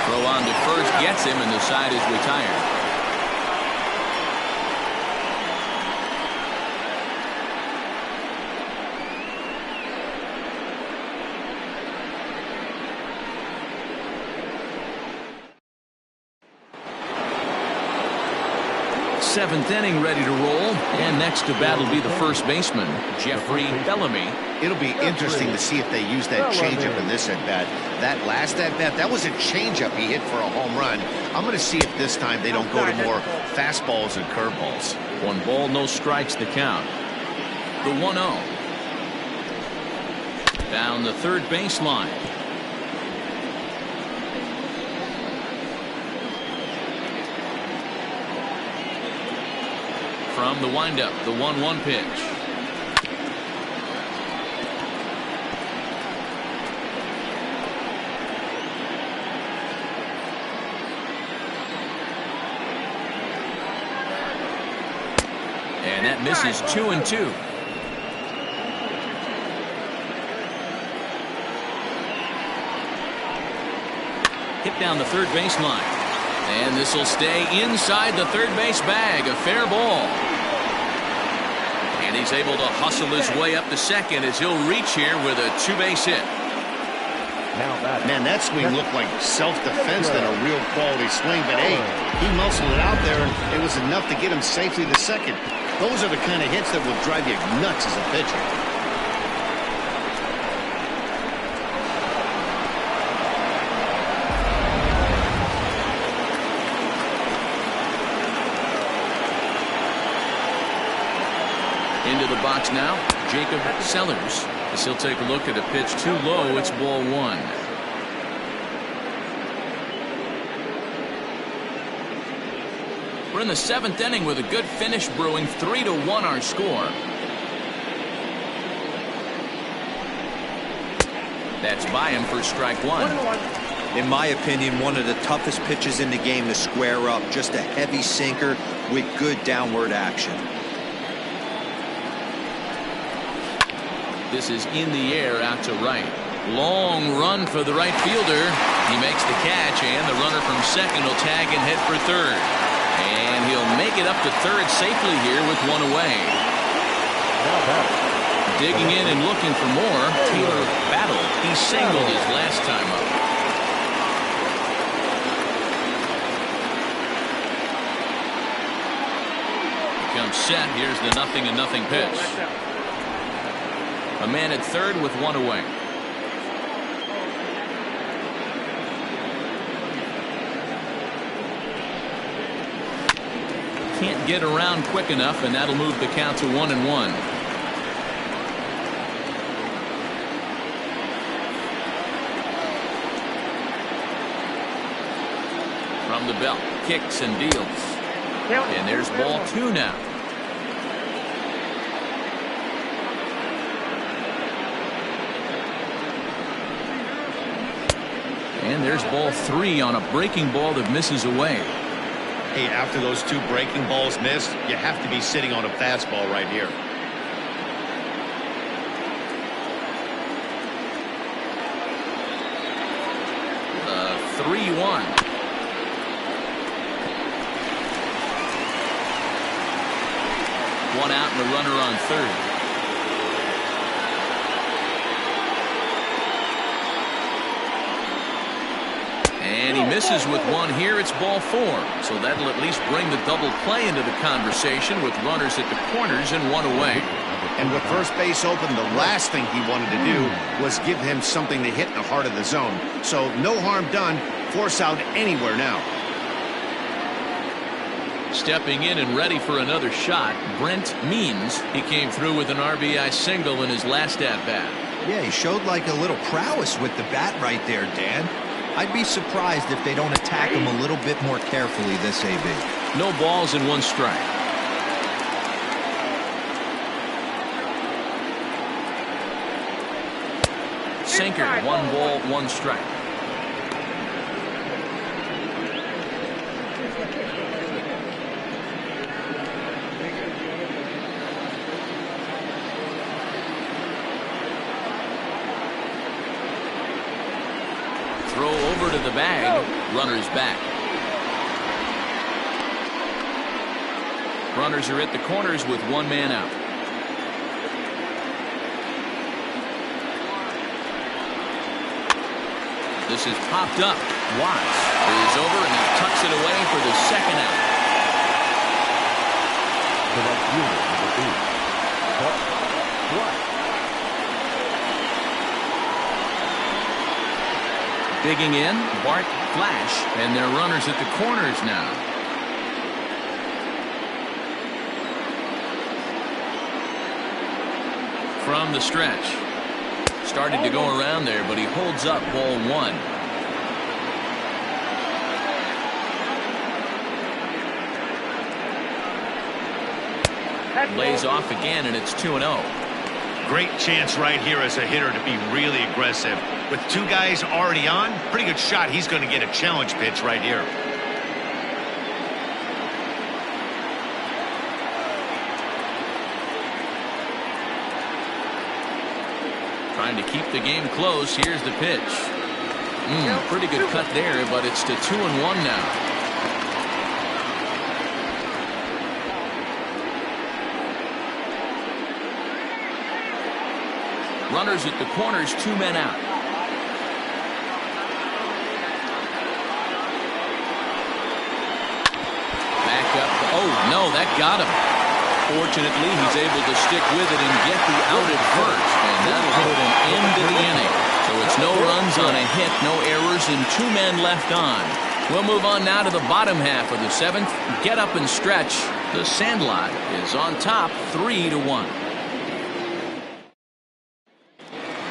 Throw on to first gets him, and the side is retired. Seventh inning ready to roll, and next to bat will be the first baseman, Jeffrey Bellamy. It'll be interesting to see if they use that changeup in this at-bat. That last at-bat, that was a changeup he hit for a home run. I'm going to see if this time they don't go to more fastballs and curveballs. 1 ball, no strikes the count. The 1-0. Down the third baseline. From the windup, the 1-1 pitch. And that misses 2-2. Hit down the third baseline. And this will stay inside the third base bag. A fair ball. And he's able to hustle his way up to second as he'll reach here with a 2-base hit. Man, that swing looked like self-defense than a real quality swing. But hey, he muscled it out there, and it was enough to get him safely to second. Those are the kind of hits that will drive you nuts as a pitcher. Into the box now, Jacob Sellers. As he'll take a look at a pitch too low. It's ball 1. We're in the 7th inning with a good finish brewing. 3-1 our score. That's by him for strike 1. In my opinion, one of the toughest pitches in the game to square up. Just a heavy sinker with good downward action. This is in the air out to right. Long run for the right fielder. He makes the catch, and the runner from second will tag and head for third. And he'll make it up to third safely here with 1 away. Digging in and looking for more, Taylor Battle. He singled his last time up. Comes set. Here's the 0-0 pitch. A man at third with 1 away. Can't get around quick enough, and that'll move the count to 1-1. From the belt. kicks and deals. And there's ball 2 now. And there's ball 3 on a breaking ball that misses away. Hey, after those 2 breaking balls missed, you have to be sitting on a fastball right here. The 3-1. One out and a runner on third. And he misses with one here. It's ball 4. So that'll at least bring the double play into the conversation with runners at the corners and 1 away. And with first base open, the last thing he wanted to do was give him something to hit in the heart of the zone. So no harm done. Force out anywhere now. Stepping in and ready for another shot, Brent Means. He came through with an RBI single in his last at-bat. Yeah, he showed like a little prowess with the bat right there, Dan. I'd be surprised if they don't attack him a little bit more carefully this AB. No balls and 1 strike. Sinker, 1 ball, 1 strike. Throw over to the bag. Runners back. Runners are at the corners with 1 man out. This is popped up. Watts is over and he tucks it away for the 2nd out. Digging in, Bart Flash, and their runners at the corners now. From the stretch. Started to go around there, but he holds up ball 1. Lays off again, and it's 2-0. Great chance right here as a hitter to be really aggressive. With 2 guys already on, pretty good shot. He's going to get a challenge pitch right here. Trying to keep the game close. Here's the pitch. Pretty good cut there, but it's to 2-1 now. Runners at the corners, 2 men out. Back up. Oh, no, that got him. Fortunately, he's able to stick with it and get the out at first. And that'll put an end to the inning. So it's no runs on a hit, no errors, and 2 men left on. We'll move on now to the bottom half of the 7th. Get up and stretch. The Sandlot is on top, 3-1.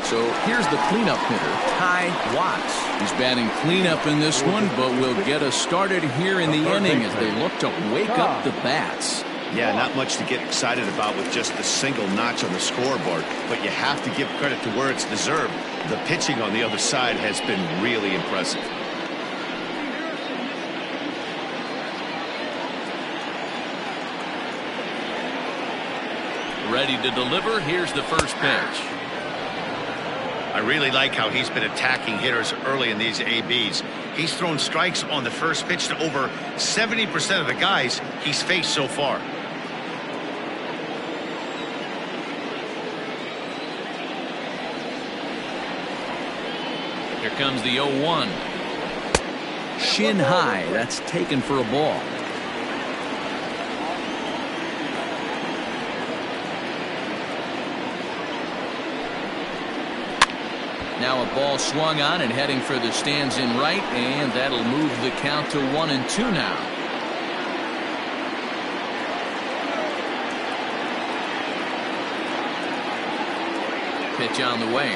So here's the cleanup hitter, Ty Watts. He's batting cleanup in this one, but will get us started here in the inning as they look to wake up the bats. Yeah, not much to get excited about with just the single notch on the scoreboard, but you have to give credit to where it's deserved. The pitching on the other side has been really impressive. Ready to deliver. Here's the first pitch. I really like how he's been attacking hitters early in these ABs. He's thrown strikes on the first pitch to over 70% of the guys he's faced so far. Here comes the 0-1. Shin high. That's taken for a ball. Now a ball swung on and heading for the stands in right, and that'll move the count to 1-2 now. Pitch on the way.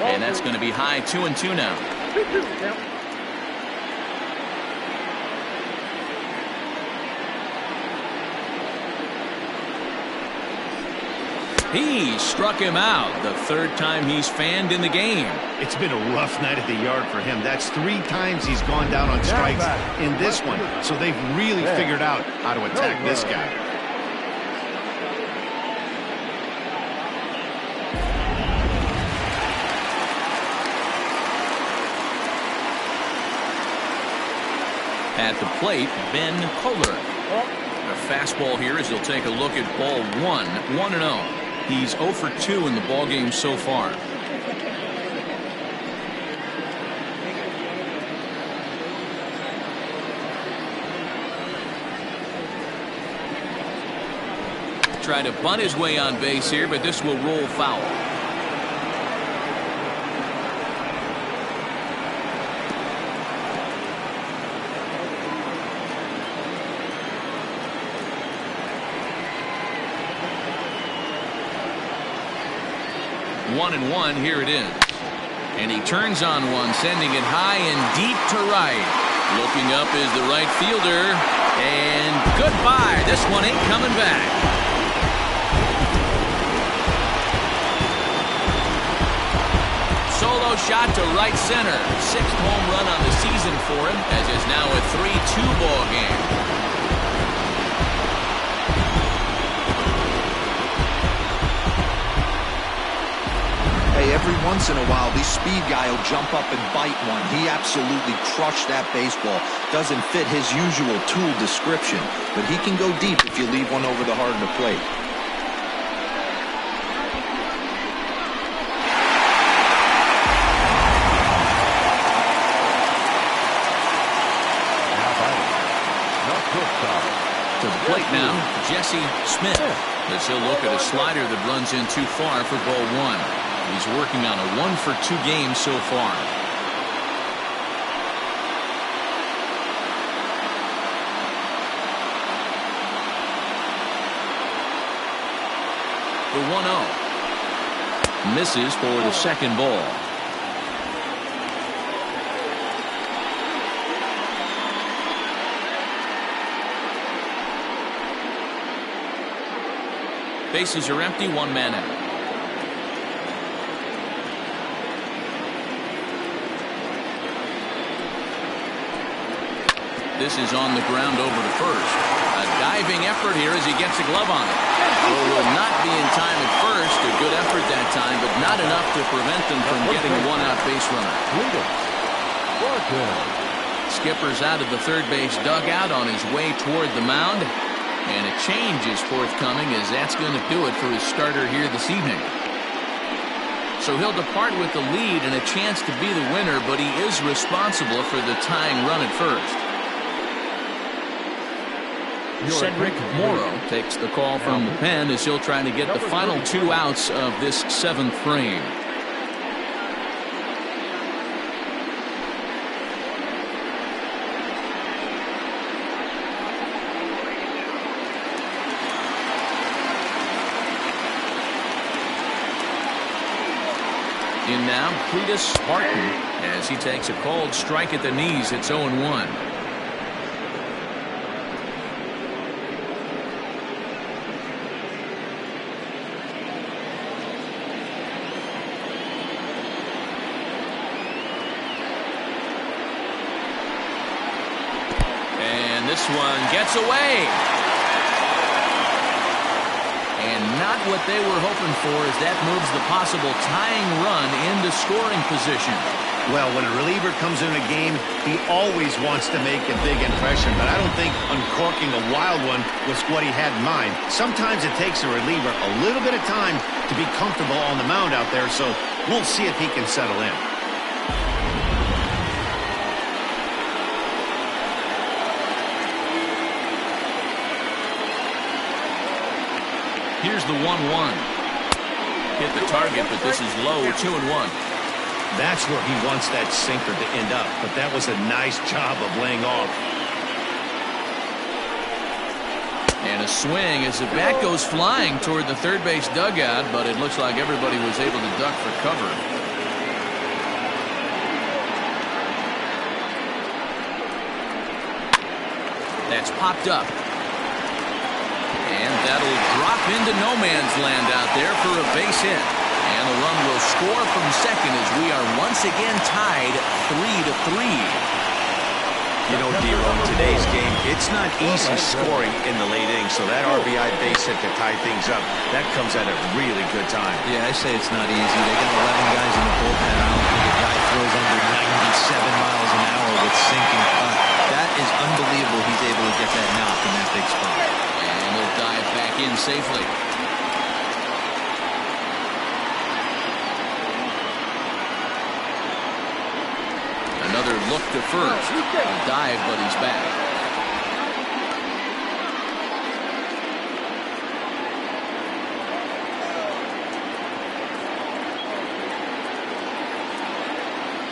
And that's going to be high, 2-2 now. He struck him out, the third time he's fanned in the game. It's been a rough night at the yard for him. That's 3 times he's gone down on strikes in this one. So they've really figured out how to attack this guy. At the plate, Ben Kohler. A fastball here as he'll take a look at ball 1, 1-0. He's 0 for 2 in the ballgame so far. Try to bunt his way on base here, but this will roll foul. One and one, here it is. And he turns on one, sending it high and deep to right. Looking up is the right fielder. And goodbye. This one ain't coming back. Solo shot to right center. 6th home run on the season for him, as it's now a 3-2 ball game. Every once in a while, these speed guy will jump up and bite one. He absolutely crushed that baseball. Doesn't fit his usual tool description, but he can go deep if you leave one over the heart of the plate. To the plate now, Jesse Smith. As he'll look at a slider that runs in too far for ball 1. He's working on a 1 for 2 game so far. The 1-0. Misses for the second ball. Bases are empty, 1 man out. This is on the ground over to first. A diving effort here as he gets a glove on it. Will not be in time at first. A good effort that time, but not enough to prevent them from getting a 1-out base runner. Skipper's out of the third base dugout on his way toward the mound. And a change is forthcoming, as that's going to do it for his starter here this evening. So he'll depart with the lead and a chance to be the winner, but he is responsible for the tying run at first. Cedric Morrow takes the call from the pen as he'll try to get the final 2 outs of this 7th frame. In now, Cletus Barton as he takes a called strike at the knees. It's 0-1. This one gets away. And not what they were hoping for, as that moves the possible tying run into scoring position. Well, when a reliever comes in a game, he always wants to make a big impression, but I don't think uncorking a wild one was what he had in mind. Sometimes it takes a reliever a little bit of time to be comfortable on the mound out there, so we'll see if he can settle in. Here's the 1-1. Hit the target, but this is low. 2-1. That's where he wants that sinker to end up, but that was a nice job of laying off. And a swing as the bat goes flying toward the third base dugout, but it looks like everybody was able to duck for cover. That's popped up. And that'll drop into no man's land out there for a base hit. And the run will score from second as we are once again tied 3-3. You know, Dero, in today's game, it's not easy scoring in the late innings, so that RBI base hit to tie things up, that comes at a really good time. Yeah, I say it's not easy. They got 11 guys in the bullpen. I don't think a guy throws under 97 miles an hour with sinking cut. That is unbelievable. He's able to get that knock in that big spot. And he'll dive back in safely. Another look to first. A dive, but he's back.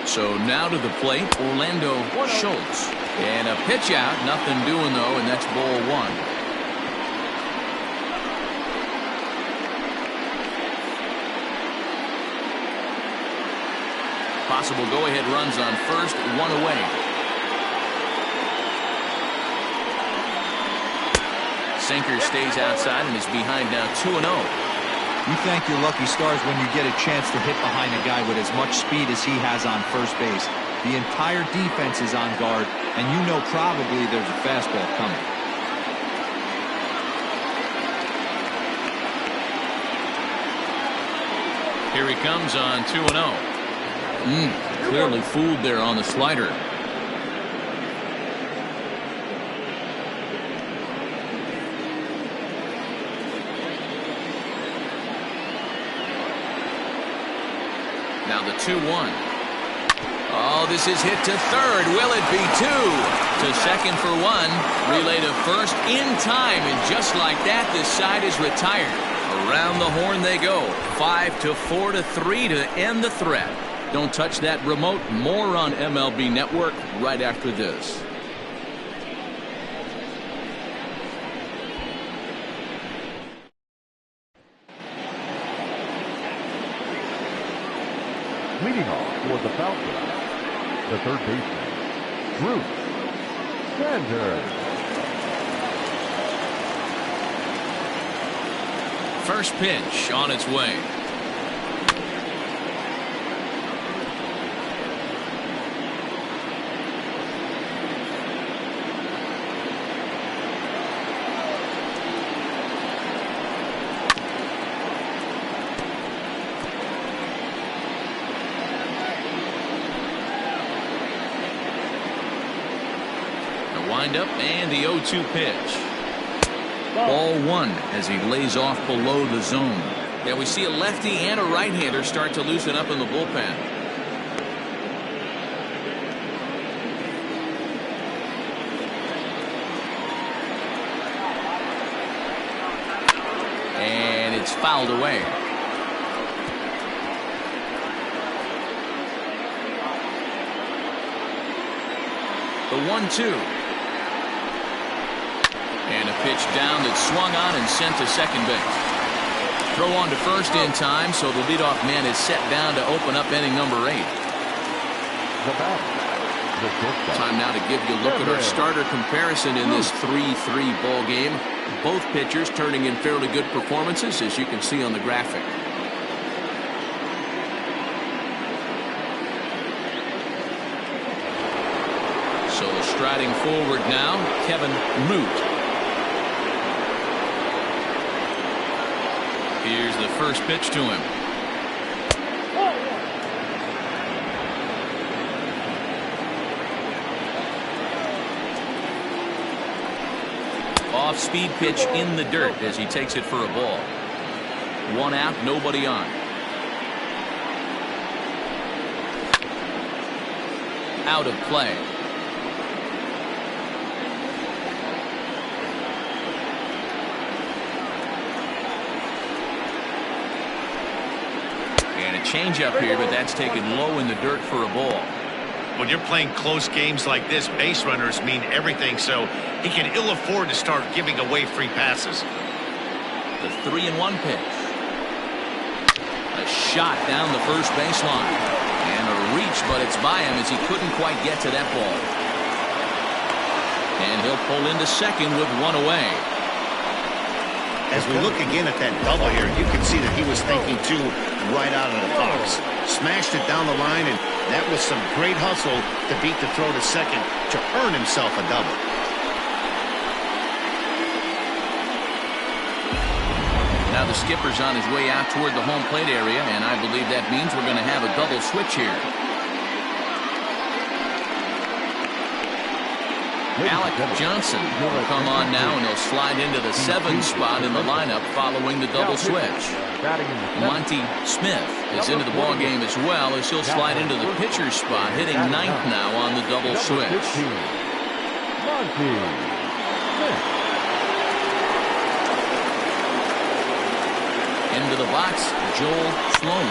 So now to the plate, Orlando Schultz. And a pitch out, nothing doing though, and that's ball one. Possible go-ahead runs on first, one away. Sinker stays outside and is behind now 2-0. You thank your lucky stars when you get a chance to hit behind a guy with as much speed as he has on first base. The entire defense is on guard, and you know probably there's a fastball coming. Here he comes on 2-0. Clearly fooled there on the slider. Now the 2-1. Oh, this is hit to third. Will it be two? To second for one. Relay to first in time. And just like that, this side is retired. Around the horn they go. 5-4-3 to end the threat. Don't touch that remote. More on MLB Network right after this. Leading off toward the fountain, the third baseman, Bruce Sanders. First pitch on its way. Up and the 0-2 pitch. Ball one as he lays off below the zone. Yeah, we see a lefty and a right-hander start to loosen up in the bullpen. And it's fouled away. The 1-2. And a pitch down that swung on and sent to second base. Throw on to first in time, so the leadoff man is set down to open up inning number 8. Time now to give you a look at our starter comparison in this 3-3 ball game. Both pitchers turning in fairly good performances, as you can see on the graphic. So striding forward now, Kevin Root. Here's the first pitch to him. Off-speed pitch in the dirt as he takes it for a ball. One out, nobody on. Out of play. Change up here, but that's taken low in the dirt for a ball. When you're playing close games like this, base runners mean everything, so he can ill afford to start giving away free passes. The 3-1 pitch. A shot down the first baseline. And a reach, but it's by him as he couldn't quite get to that ball. And he'll pull into second with one away. As we look again at that double here, you can see that he was thinking too right out of the box. Smashed it down the line, and that was some great hustle to beat the throw to second to earn himself a double. Now the skipper's on his way out toward the home plate area, and I believe that means we're going to have a double switch here. Alec Johnson will come on now, and he'll slide into the 7 spot in the lineup following the double switch. Monty Smith is into the ball game as well, as he'll slide into the pitcher's spot, hitting 9th now on the double switch. Monty Smith. Into the box, Joel Sloan,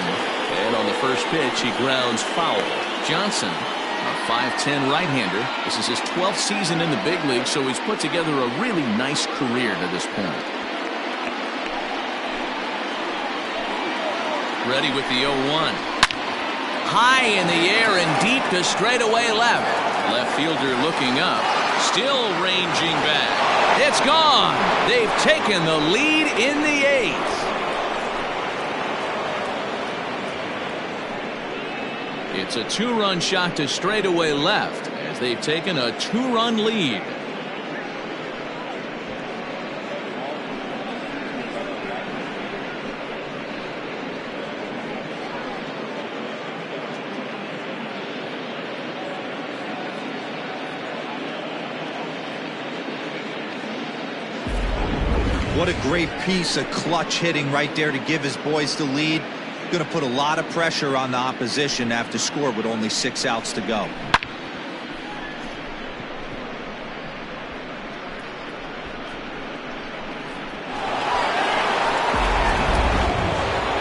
and on the first pitch he grounds foul. Johnson, a 5'10" right-hander. This is his 12th season in the big league, so he's put together a really nice career to this point. Ready with the 0-1. High in the air and deep to straightaway left. Left fielder looking up, still ranging back. It's gone. They've taken the lead in the 8th. It's a 2-run shot to straightaway left as they've taken a 2-run lead. What a great piece of clutch hitting right there to give his boys the lead. Going to put a lot of pressure on the opposition after score with only 6 outs to go.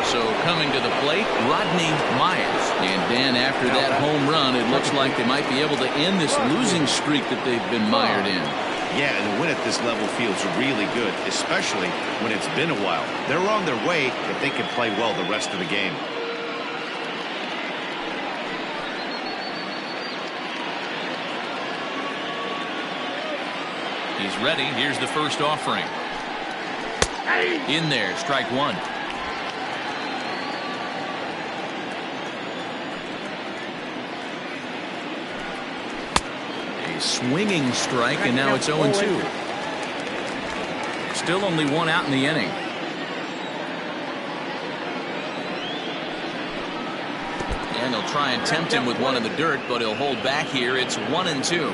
So coming to the plate, Rodney Myers. And Dan, after that home run, it looks like they might be able to end this losing streak that they've been mired in. Yeah, and the win at this level feels really good, especially when it's been a while. They're on their way if they can play well the rest of the game. He's ready. Here's the first offering. In there, strike 1. Swinging strike, and now it's 0-2. Still only 1 out in the inning. And they'll try and tempt him with one in the dirt, but he'll hold back here. It's 1-2.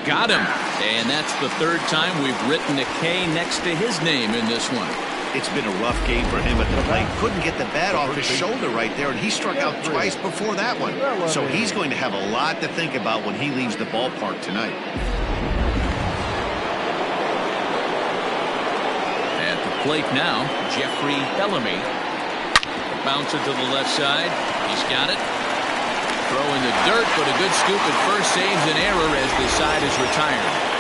Got him. And that's the 3rd time we've written a K next to his name in this one. It's been a rough game for him at the plate. Couldn't get the bat off his shoulder right there, and he struck out twice before that one. So he's going to have a lot to think about when he leaves the ballpark tonight. At the plate now, Jeffrey Bellamy. Bouncer to the left side. He's got it. Throw in the dirt, but a good scoop at first saves an error as the side is retired.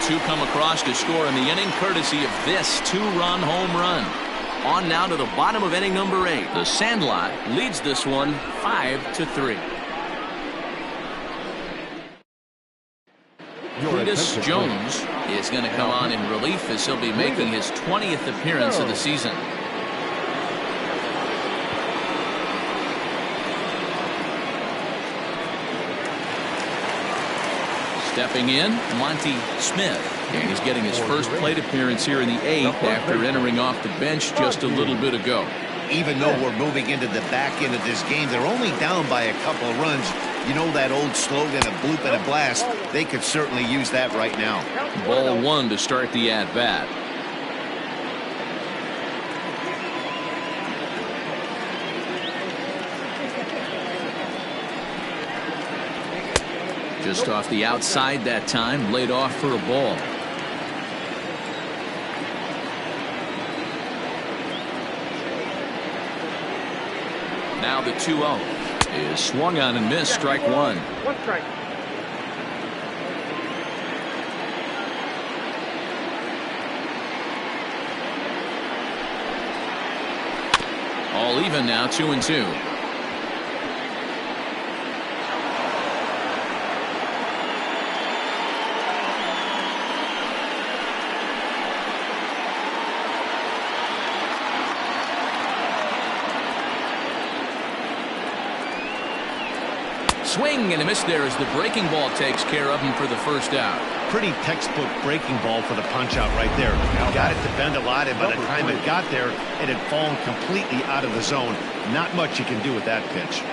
2 come across to score in the inning, courtesy of this 2-run home run. On now to the bottom of inning number 8. The Sandlot leads this one 5-3. Cletus Jones is going to come on in relief as he'll be making his 20th appearance of the season. Stepping in, Monty Smith. And he's getting his first plate appearance here in the 8th after entering off the bench just a little bit ago. Even though we're moving into the back end of this game, they're only down by a couple of runs. You know that old slogan, a bloop and a blast. They could certainly use that right now. Ball 1 to start the at-bat. Just off the outside that time, laid off for a ball. Now the 2-0 is swung on and missed, strike 1. 1 strike. All even now, 2-2. Swing and a miss there as the breaking ball takes care of him for the first out. Pretty textbook breaking ball for the punch out right there. Got it to bend a lot, and by the time it got there, it had fallen completely out of the zone. Not much you can do with that pitch.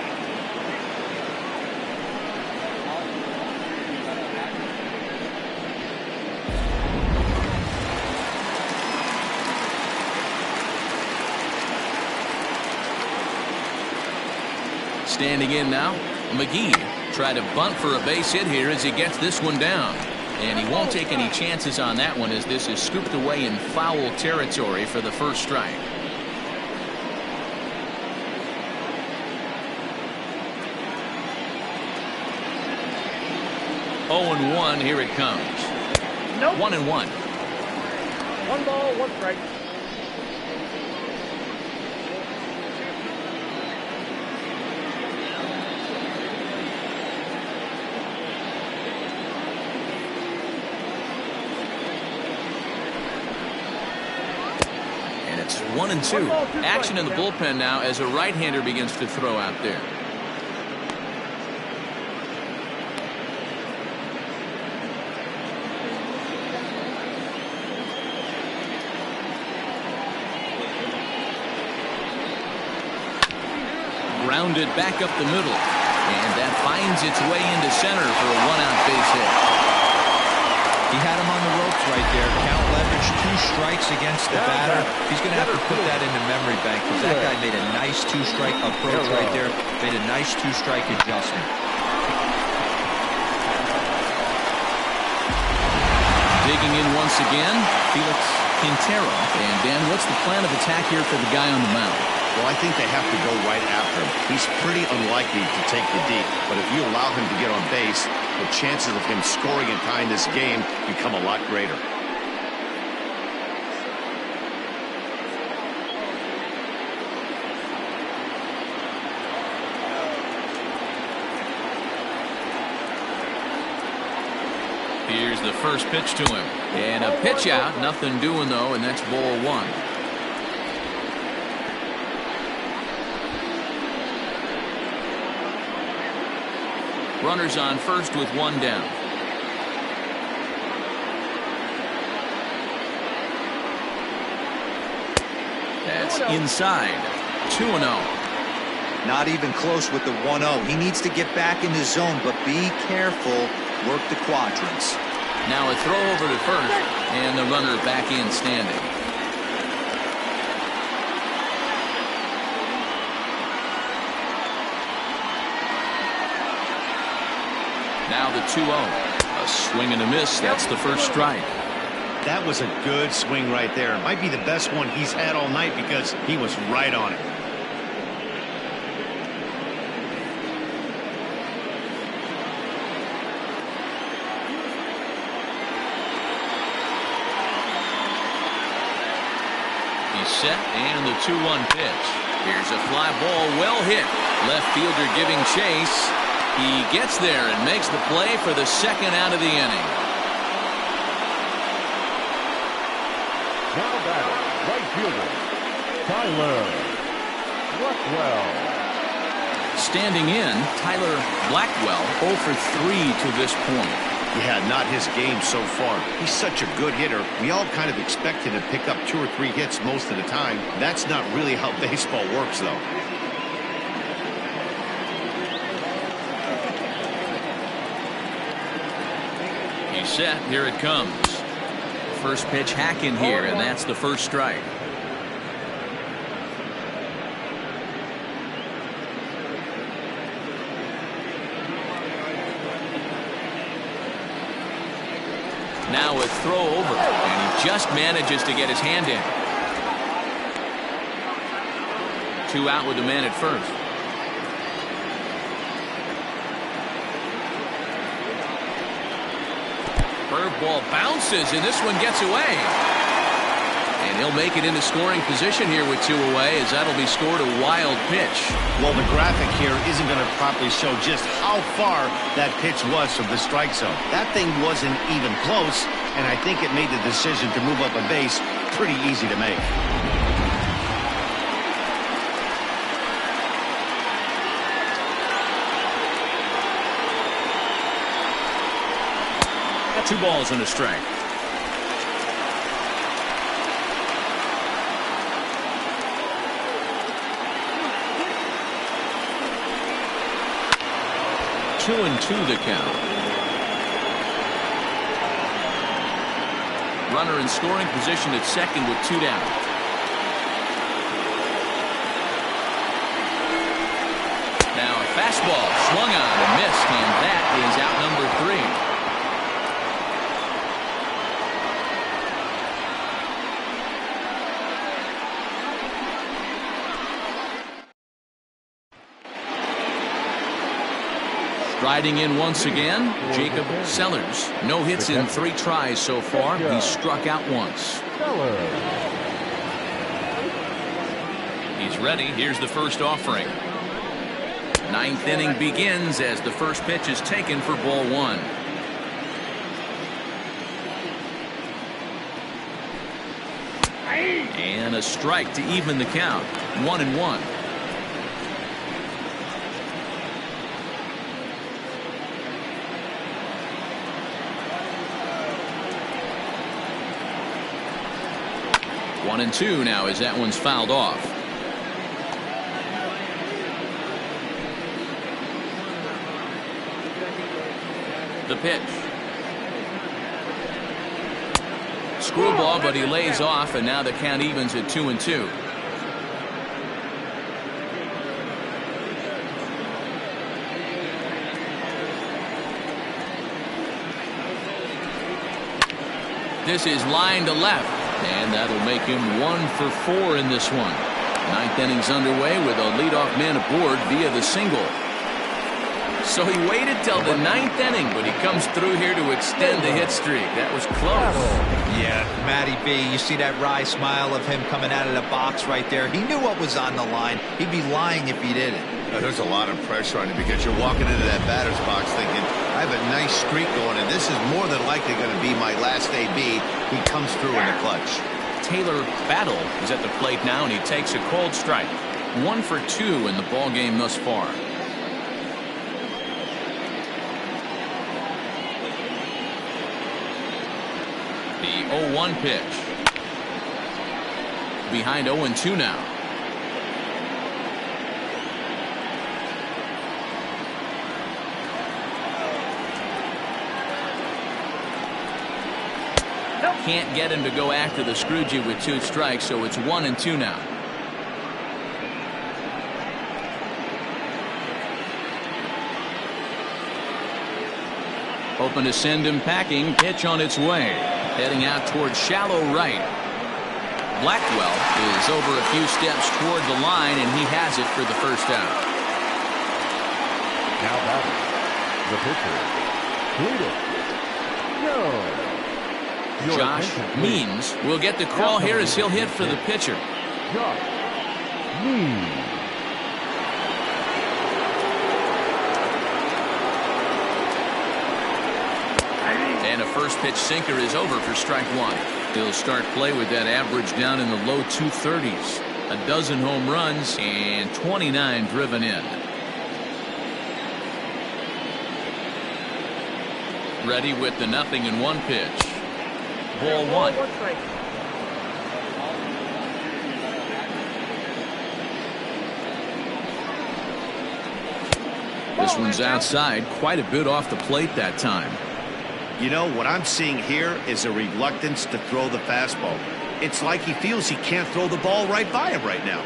Standing in now, McGee tried to bunt for a base hit here as he gets this one down. And he won't take any chances on that one as this is scooped away in foul territory for the first strike. Oh and 1, here it comes. Nope. 1-1. 1 ball, 1 strike. And it's 1-2. Action in the bullpen now as a right-hander begins to throw out there. Grounded back up the middle, and that finds its way into center for a 1-out base hit. He had him on the ropes right there. Count leverage, 2 strikes against the batter. He's going to have to put that in the memory bank because that guy made a nice 2-strike approach right there. Made a nice 2-strike adjustment. Digging in once again, Felix Quintero. And Dan, what's the plan of attack here for the guy on the mound? Well, I think they have to go right after him. He's pretty unlikely to take the deep, but if you allow him to get on base, the chances of him scoring and tying this game become a lot greater. Here's the first pitch to him. And a pitch out, nothing doing though, and that's ball 1. Runners on first with 1 down. That's inside. 2-0. Not even close with the 1-0. He needs to get back in the zone, but be careful. Work the quadrants. Now a throw over to first, and the runner back in standing. Now the 2-0. A swing and a miss. That's the first strike. That was a good swing right there. It might be the best one he's had all night because he was right on it. He's set, and the 2-1 pitch. Here's a fly ball, well hit. Left fielder giving chase. He gets there and makes the play for the second out of the inning. Now batting, right fielder, Tyler Blackwell. Standing in, Tyler Blackwell 0 for 3 to this point. Yeah, not his game so far. He's such a good hitter. We all kind of expect him to pick up 2 or 3 hits most of the time. That's not really how baseball works, though. He's set. Here it comes. First pitch hack in here, and that's the first strike. Now a throw over, and he just manages to get his hand in. 2 out with the man at first. Curveball bounces, and this one gets away. And he'll make it into scoring position here with 2 away, as that'll be scored a wild pitch. Well, the graphic here isn't going to properly show just how far that pitch was from the strike zone. That thing wasn't even close, and I think it made the decision to move up a base pretty easy to make. 2 balls and a strike. Two and 2 the count. Runner in scoring position at second with 2 down. Now a fastball swung on and missed, and that is out number 3. Riding in once again, Jacob Sellers. No hits in 3 tries so far. He struck out once. He's ready. Here's the first offering. 9th inning begins as the first pitch is taken for ball 1. And a strike to even the count. 1-1. One and 2 now as that one's fouled off. The pitch. Screwball, but he lays off, and now the count evens at 2-2. This is line to left. And that'll make him 1 for 4 in this one. 9th inning's underway with a leadoff man aboard via the single. So he waited till the 9th inning, but he comes through here to extend the hit streak. That was close. Yeah, Matty B, you see that wry smile of him coming out of the box right there. He knew what was on the line. He'd be lying if he didn't. There's a lot of pressure on you because you're walking into that batter's box thinking, I have a nice streak going, and this is more than likely going to be my last AB. He comes through in the clutch. Taylor Battle is at the plate now, and he takes a cold strike. 1 for 2 in the ball game thus far. The 0-1 pitch. Behind 0-2 now. Can't get him to go after the Scroogie with 2 strikes, so it's 1-2 now. Hoping to send him packing. Pitch on its way. Heading out towards shallow right. Blackwell is over a few steps toward the line, and he has it for the first out. Now batting, the pitcher, Leader. No. Josh Means will get the call here as he'll hit for the pitcher. Josh Means. And a first pitch sinker is over for strike 1. He'll start play with that average down in the low 230s. A dozen home runs and 29 driven in. Ready with the 0-1 pitch. Ball 1. This one's outside, quite a bit off the plate that time. You know, what I'm seeing here is a reluctance to throw the fastball. It's like he feels he can't throw the ball right by him right now.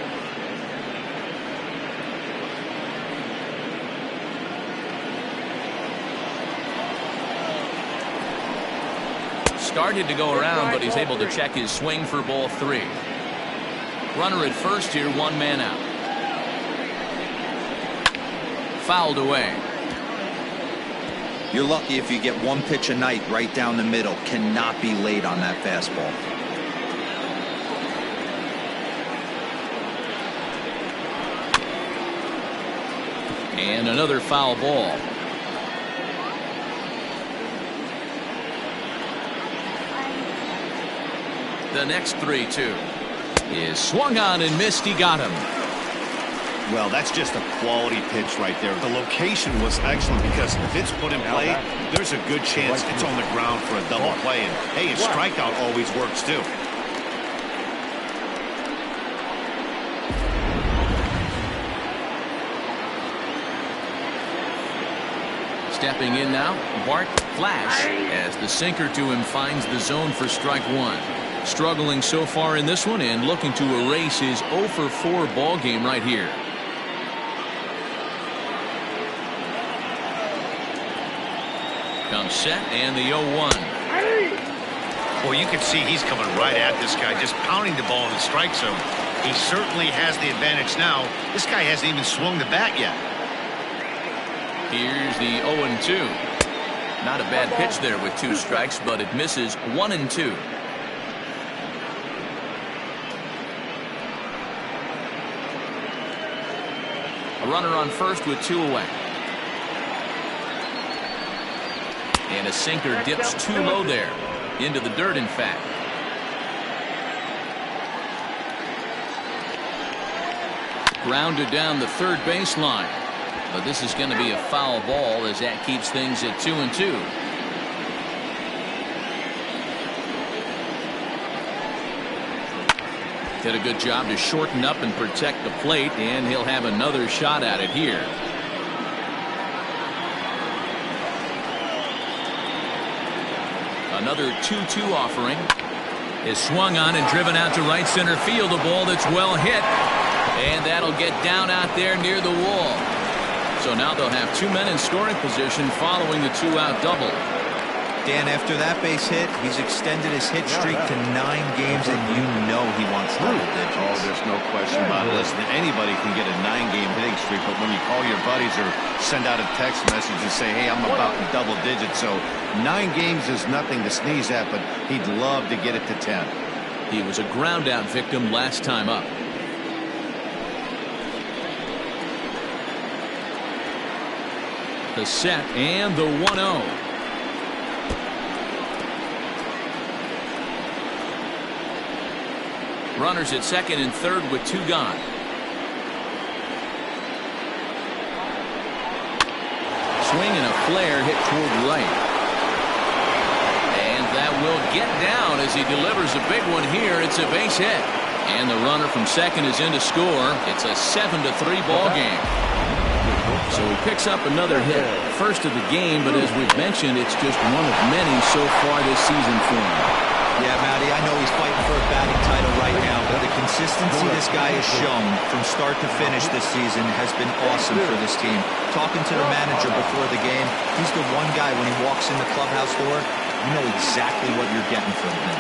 Started to go around, but he's able to check his swing for ball 3. Runner at first here, 1 man out. Fouled away. You're lucky if you get 1 pitch a night right down the middle. Cannot be late on that fastball. And another foul ball. The next 3-2 is swung on and missed. He got him. Well, that's just a quality pitch right there. The location was excellent because if it's put in play, there's a good chance it's on the ground for a double play. And, hey, a strikeout always works, too. Stepping in now, Bart Flash, as the sinker to him finds the zone for strike one. Struggling so far in this one and looking to erase his 0 for 4 ball game right here. Comes set and the 0-1. Well, you can see he's coming right at this guy, just pounding the ball in the strike zone. He certainly has the advantage now. This guy hasn't even swung the bat yet. Here's the 0-2. Not a bad pitch there with 2 strikes, but it misses 1-2. A runner on first with 2 away. And a sinker dips too low there. Into the dirt, in fact. Grounded down the third baseline. But this is going to be a foul ball as that keeps things at 2-2. Did a good job to shorten up and protect the plate, and he'll have another shot at it here. Another 2-2 offering is swung on and driven out to right center field. A ball that's well hit, and that'll get down out there near the wall. So now they'll have 2 men in scoring position following the 2-out double. Dan, after that base hit, he's extended his hit streak to 9 games, and you know he wants double digits. Oh, there's no question about it. Listen, anybody can get a 9-game hitting streak, but when you call your buddies or send out a text message and say, hey, I'm about in double digits, so 9 games is nothing to sneeze at, but he'd love to get it to 10. He was a ground out victim last time up. The set and the 1-0. Runners at second and third with 2 gone. Swing and a flare hit toward right. And that will get down as he delivers a big one here. It's a base hit. And the runner from second is in to score. It's a 7-3 ball game. So he picks up another hit. First of the game, but as we've mentioned, it's just one of many so far this season for him. Yeah, Matty, I know he's fighting for a batting title right now, but the consistency this guy has shown from start to finish this season has been awesome for this team. Talking to the manager before the game, he's the one guy when he walks in the clubhouse door, you know exactly what you're getting from him.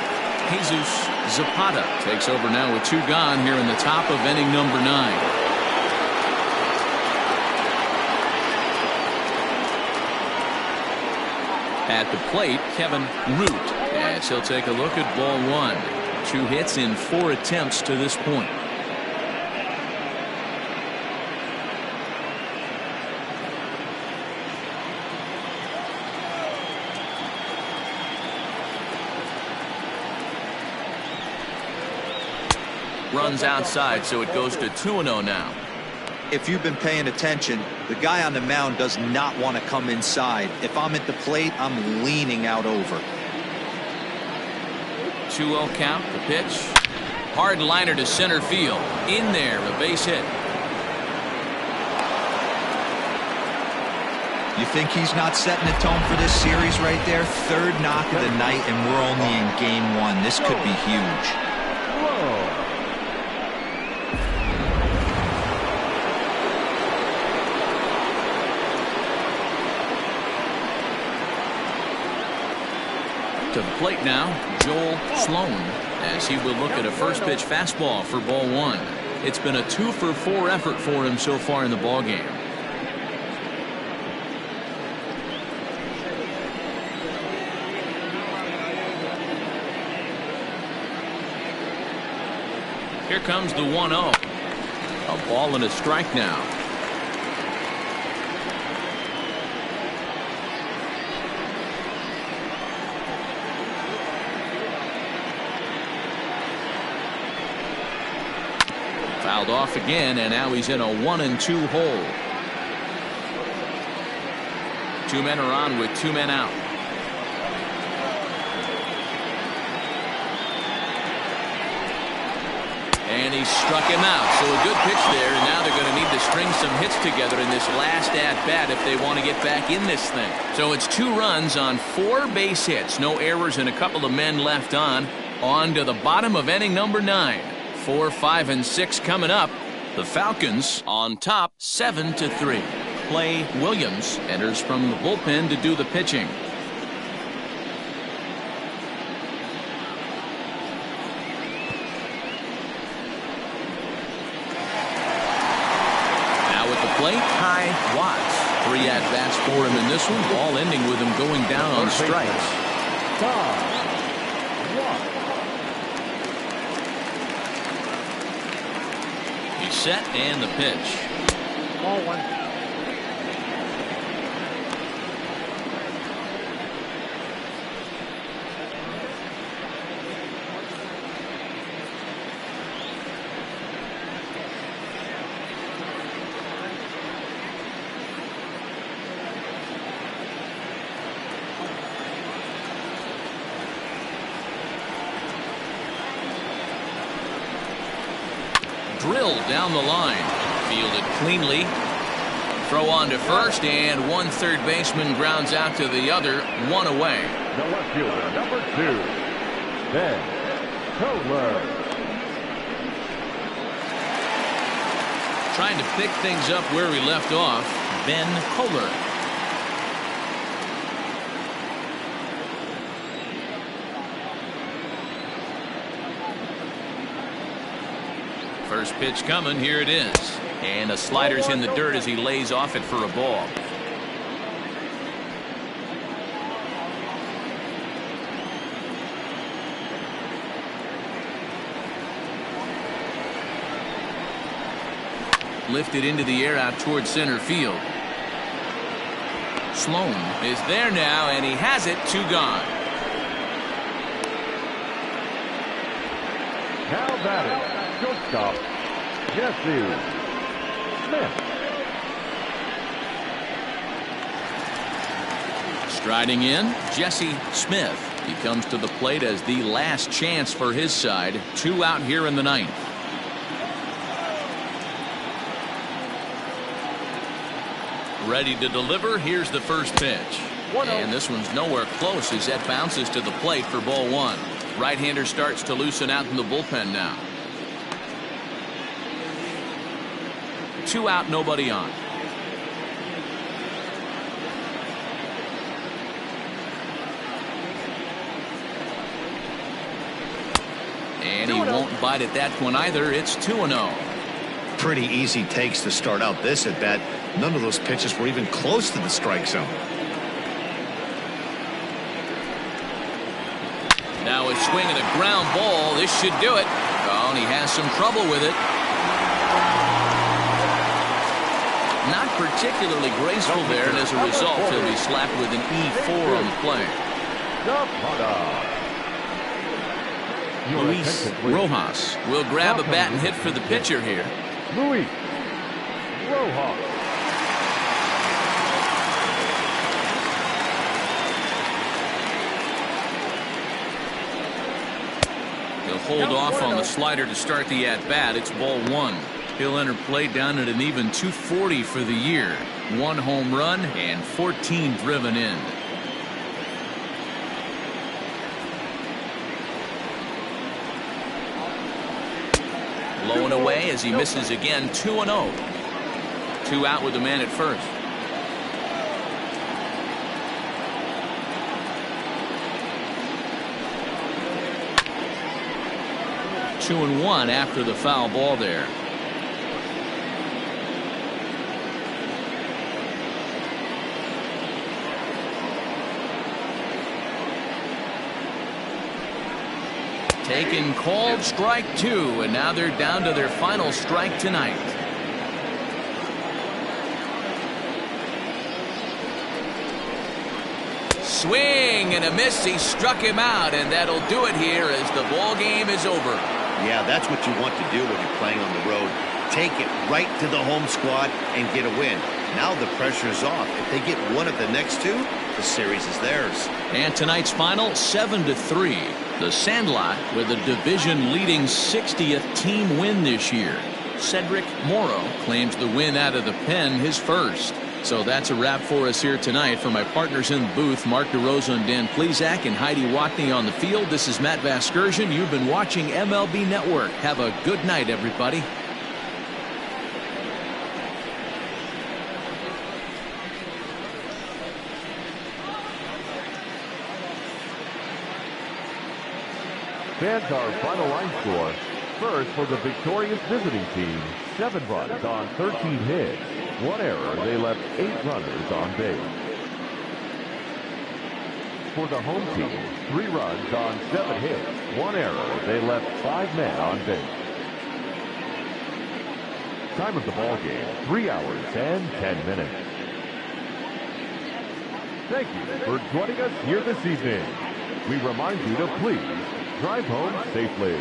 Jesus Zapata takes over now with 2 gone here in the top of inning number 9. At the plate, Kevin Root, as he'll take a look at ball 1. 2 hits in 4 attempts to this point. Runs outside, so it goes to 2-0 now. If you've been paying attention, the guy on the mound does not want to come inside. If I'm at the plate, I'm leaning out over. 2-0 count, the pitch. Hard liner to center field. In there, a base hit. You think he's not setting the tone for this series right there? 3rd knock of the night, and we're only in game 1. This could be huge. To the plate now, Joel Sloan, as he will look at a first pitch fastball for ball 1. It's been a 2 for 4 effort for him so far in the ball game. Here comes the 1-0. A ball and a strike now. Foul Fouled off again, and now he's in a 1-2 hole. 2 men are on with 2 men out. And he struck him out. So a good pitch there, and now they're going to need to string some hits together in this last at-bat if they want to get back in this thing. So it's 2 runs on 4 base hits. No errors and a couple of men left on. On to the bottom of inning number 9. 4, 5, and 6 coming up. The Falcons on top 7-3. Clay Williams enters from the bullpen to do the pitching. Plate, Ty Watts. 3 at-bats for him in this one, all ending with him going down on strikes. He's set and the pitch. Ball 1. Drilled down the line. Fielded cleanly. Throw on to first, and one third baseman grounds out to the other. 1 away. The left fielder, number 2, Ben Kohler. Trying to pick things up where we left off. Ben Kohler. First pitch coming. Here it is. And a slider's in the dirt as he lays off it for a ball. Lifted into the air out towards center field. Sloan is there now, and he has it. 2 gone. Now batting, shortstop, Jesse Smith. Striding in, Jesse Smith. He comes to the plate as the last chance for his side. 2 out here in the 9th. Ready to deliver. Here's the first pitch. And this one's nowhere close as that bounces to the plate for ball 1. Right-hander starts to loosen out in the bullpen now. 2 out, nobody on. And he won't bite at that one either. It's 2-0. Pretty easy takes to start out this at bat. None of those pitches were even close to the strike zone. Now a swing and a ground ball. This should do it. Oh, and he has some trouble with it. Not particularly graceful there, and as a result, he'll be slapped with an E4 on the play. Luis Rojas will grab a bat and hit for the pitcher here. Luis Rojas. He'll hold off on the slider to start the at-bat. It's ball 1. He'll enter play down at an even 240 for the year. 1 home run and 14 driven in. Low and away as he misses again. 2-0. 2 out with the man at first. Two and 1 after the foul ball there. Taken, called, strike 2, and now they're down to their final strike tonight. Swing and a miss. He struck him out, and that'll do it here as the ball game is over. Yeah, that's what you want to do when you're playing on the road. take it right to the home squad and get a win. Now the pressure is off. If they get one of the next two, the series is theirs. And tonight's final, 7-3. The Sandlot with a division-leading 60th team win this year. Cedric Morrow claims the win out of the pen, his first. So that's a wrap for us here tonight. For my partners in the booth, Mark DeRosa and Dan Plesac, and Heidi Watney on the field, this is Matt Vasgersian. You've been watching MLB Network. Have a good night, everybody. Fans, our final line score. First, for the victorious visiting team, 7 runs on 13 hits. 1 error, they left 8 runners on base. For the home team, 3 runs on 7 hits. 1 error, they left 5 men on base. Time of the ball game, 3 hours and 10 minutes. Thank you for joining us here this evening. We remind you to please drive home safely.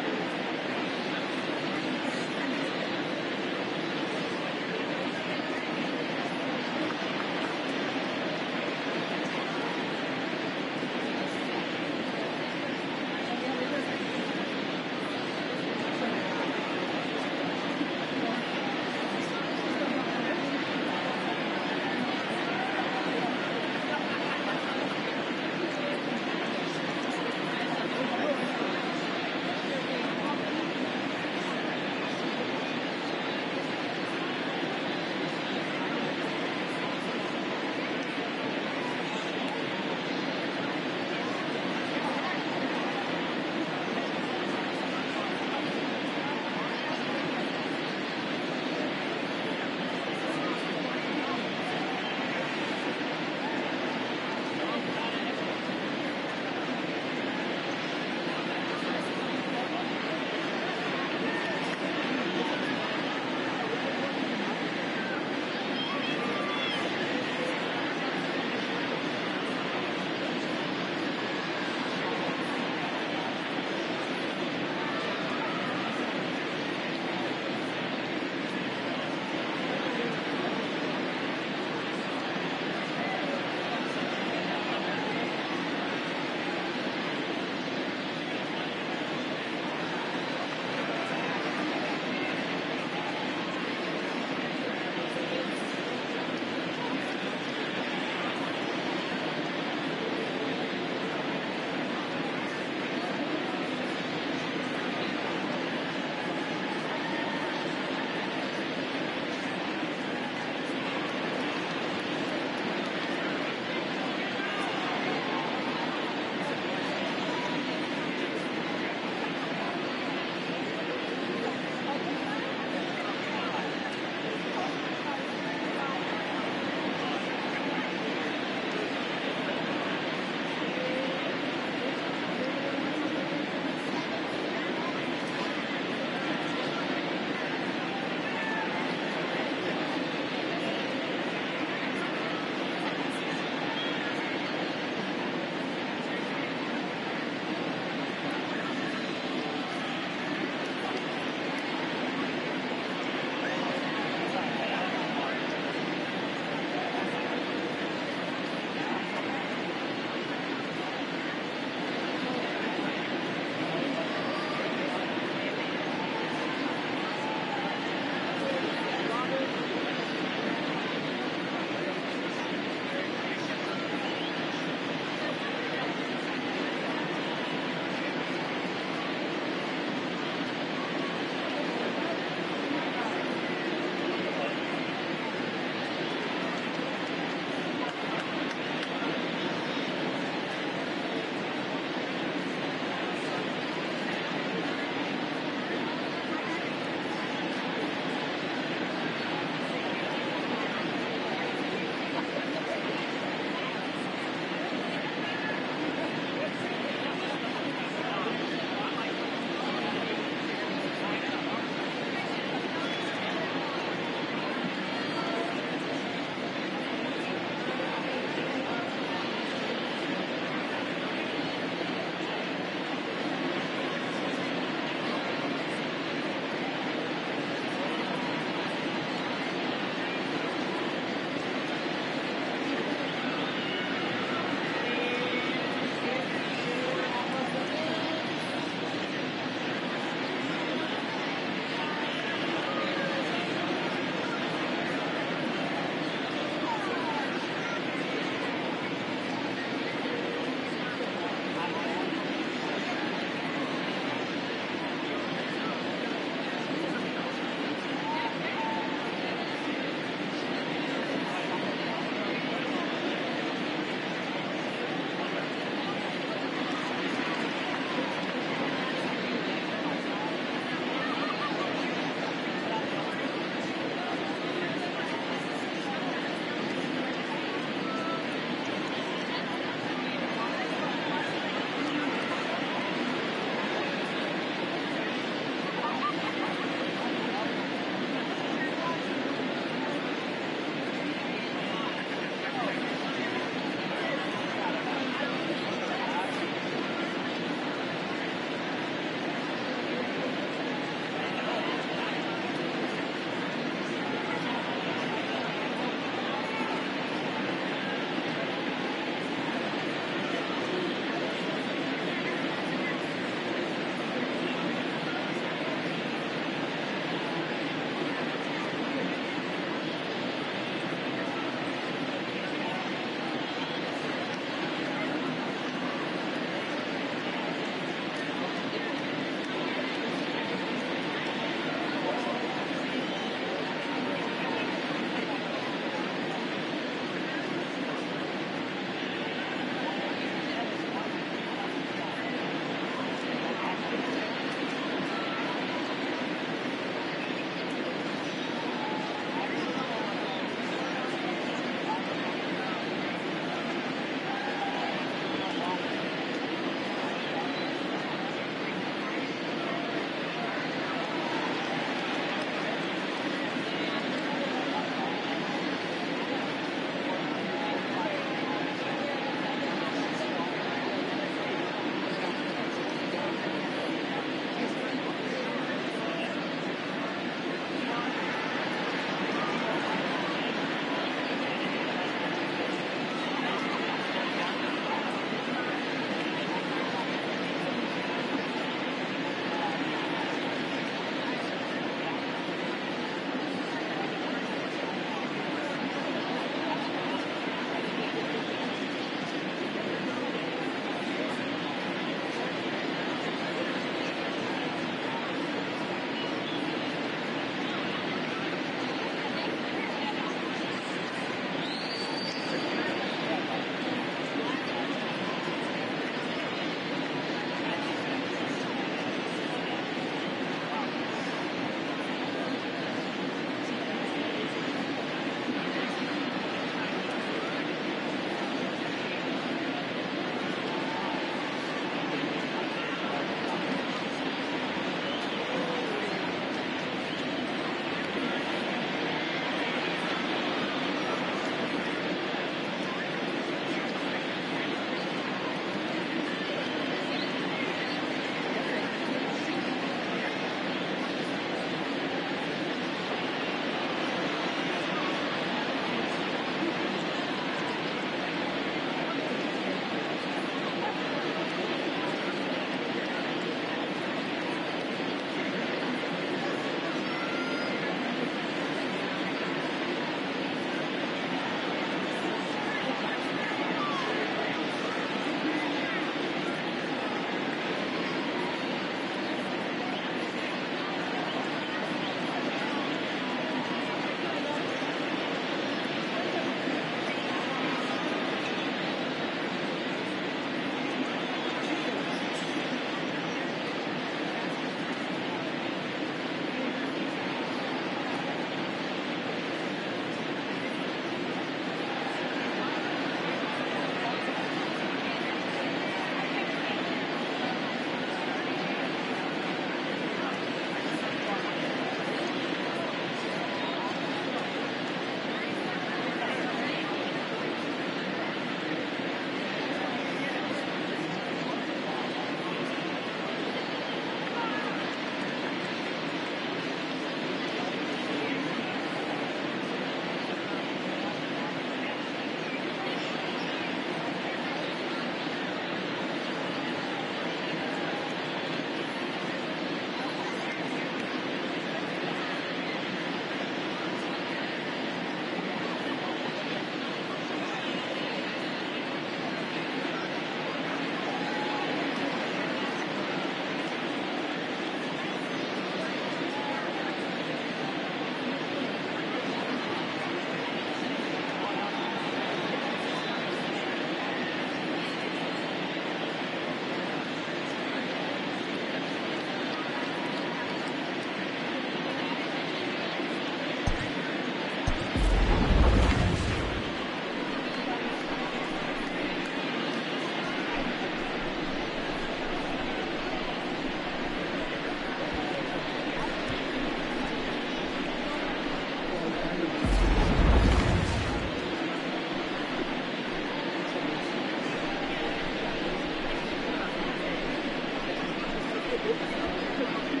bases.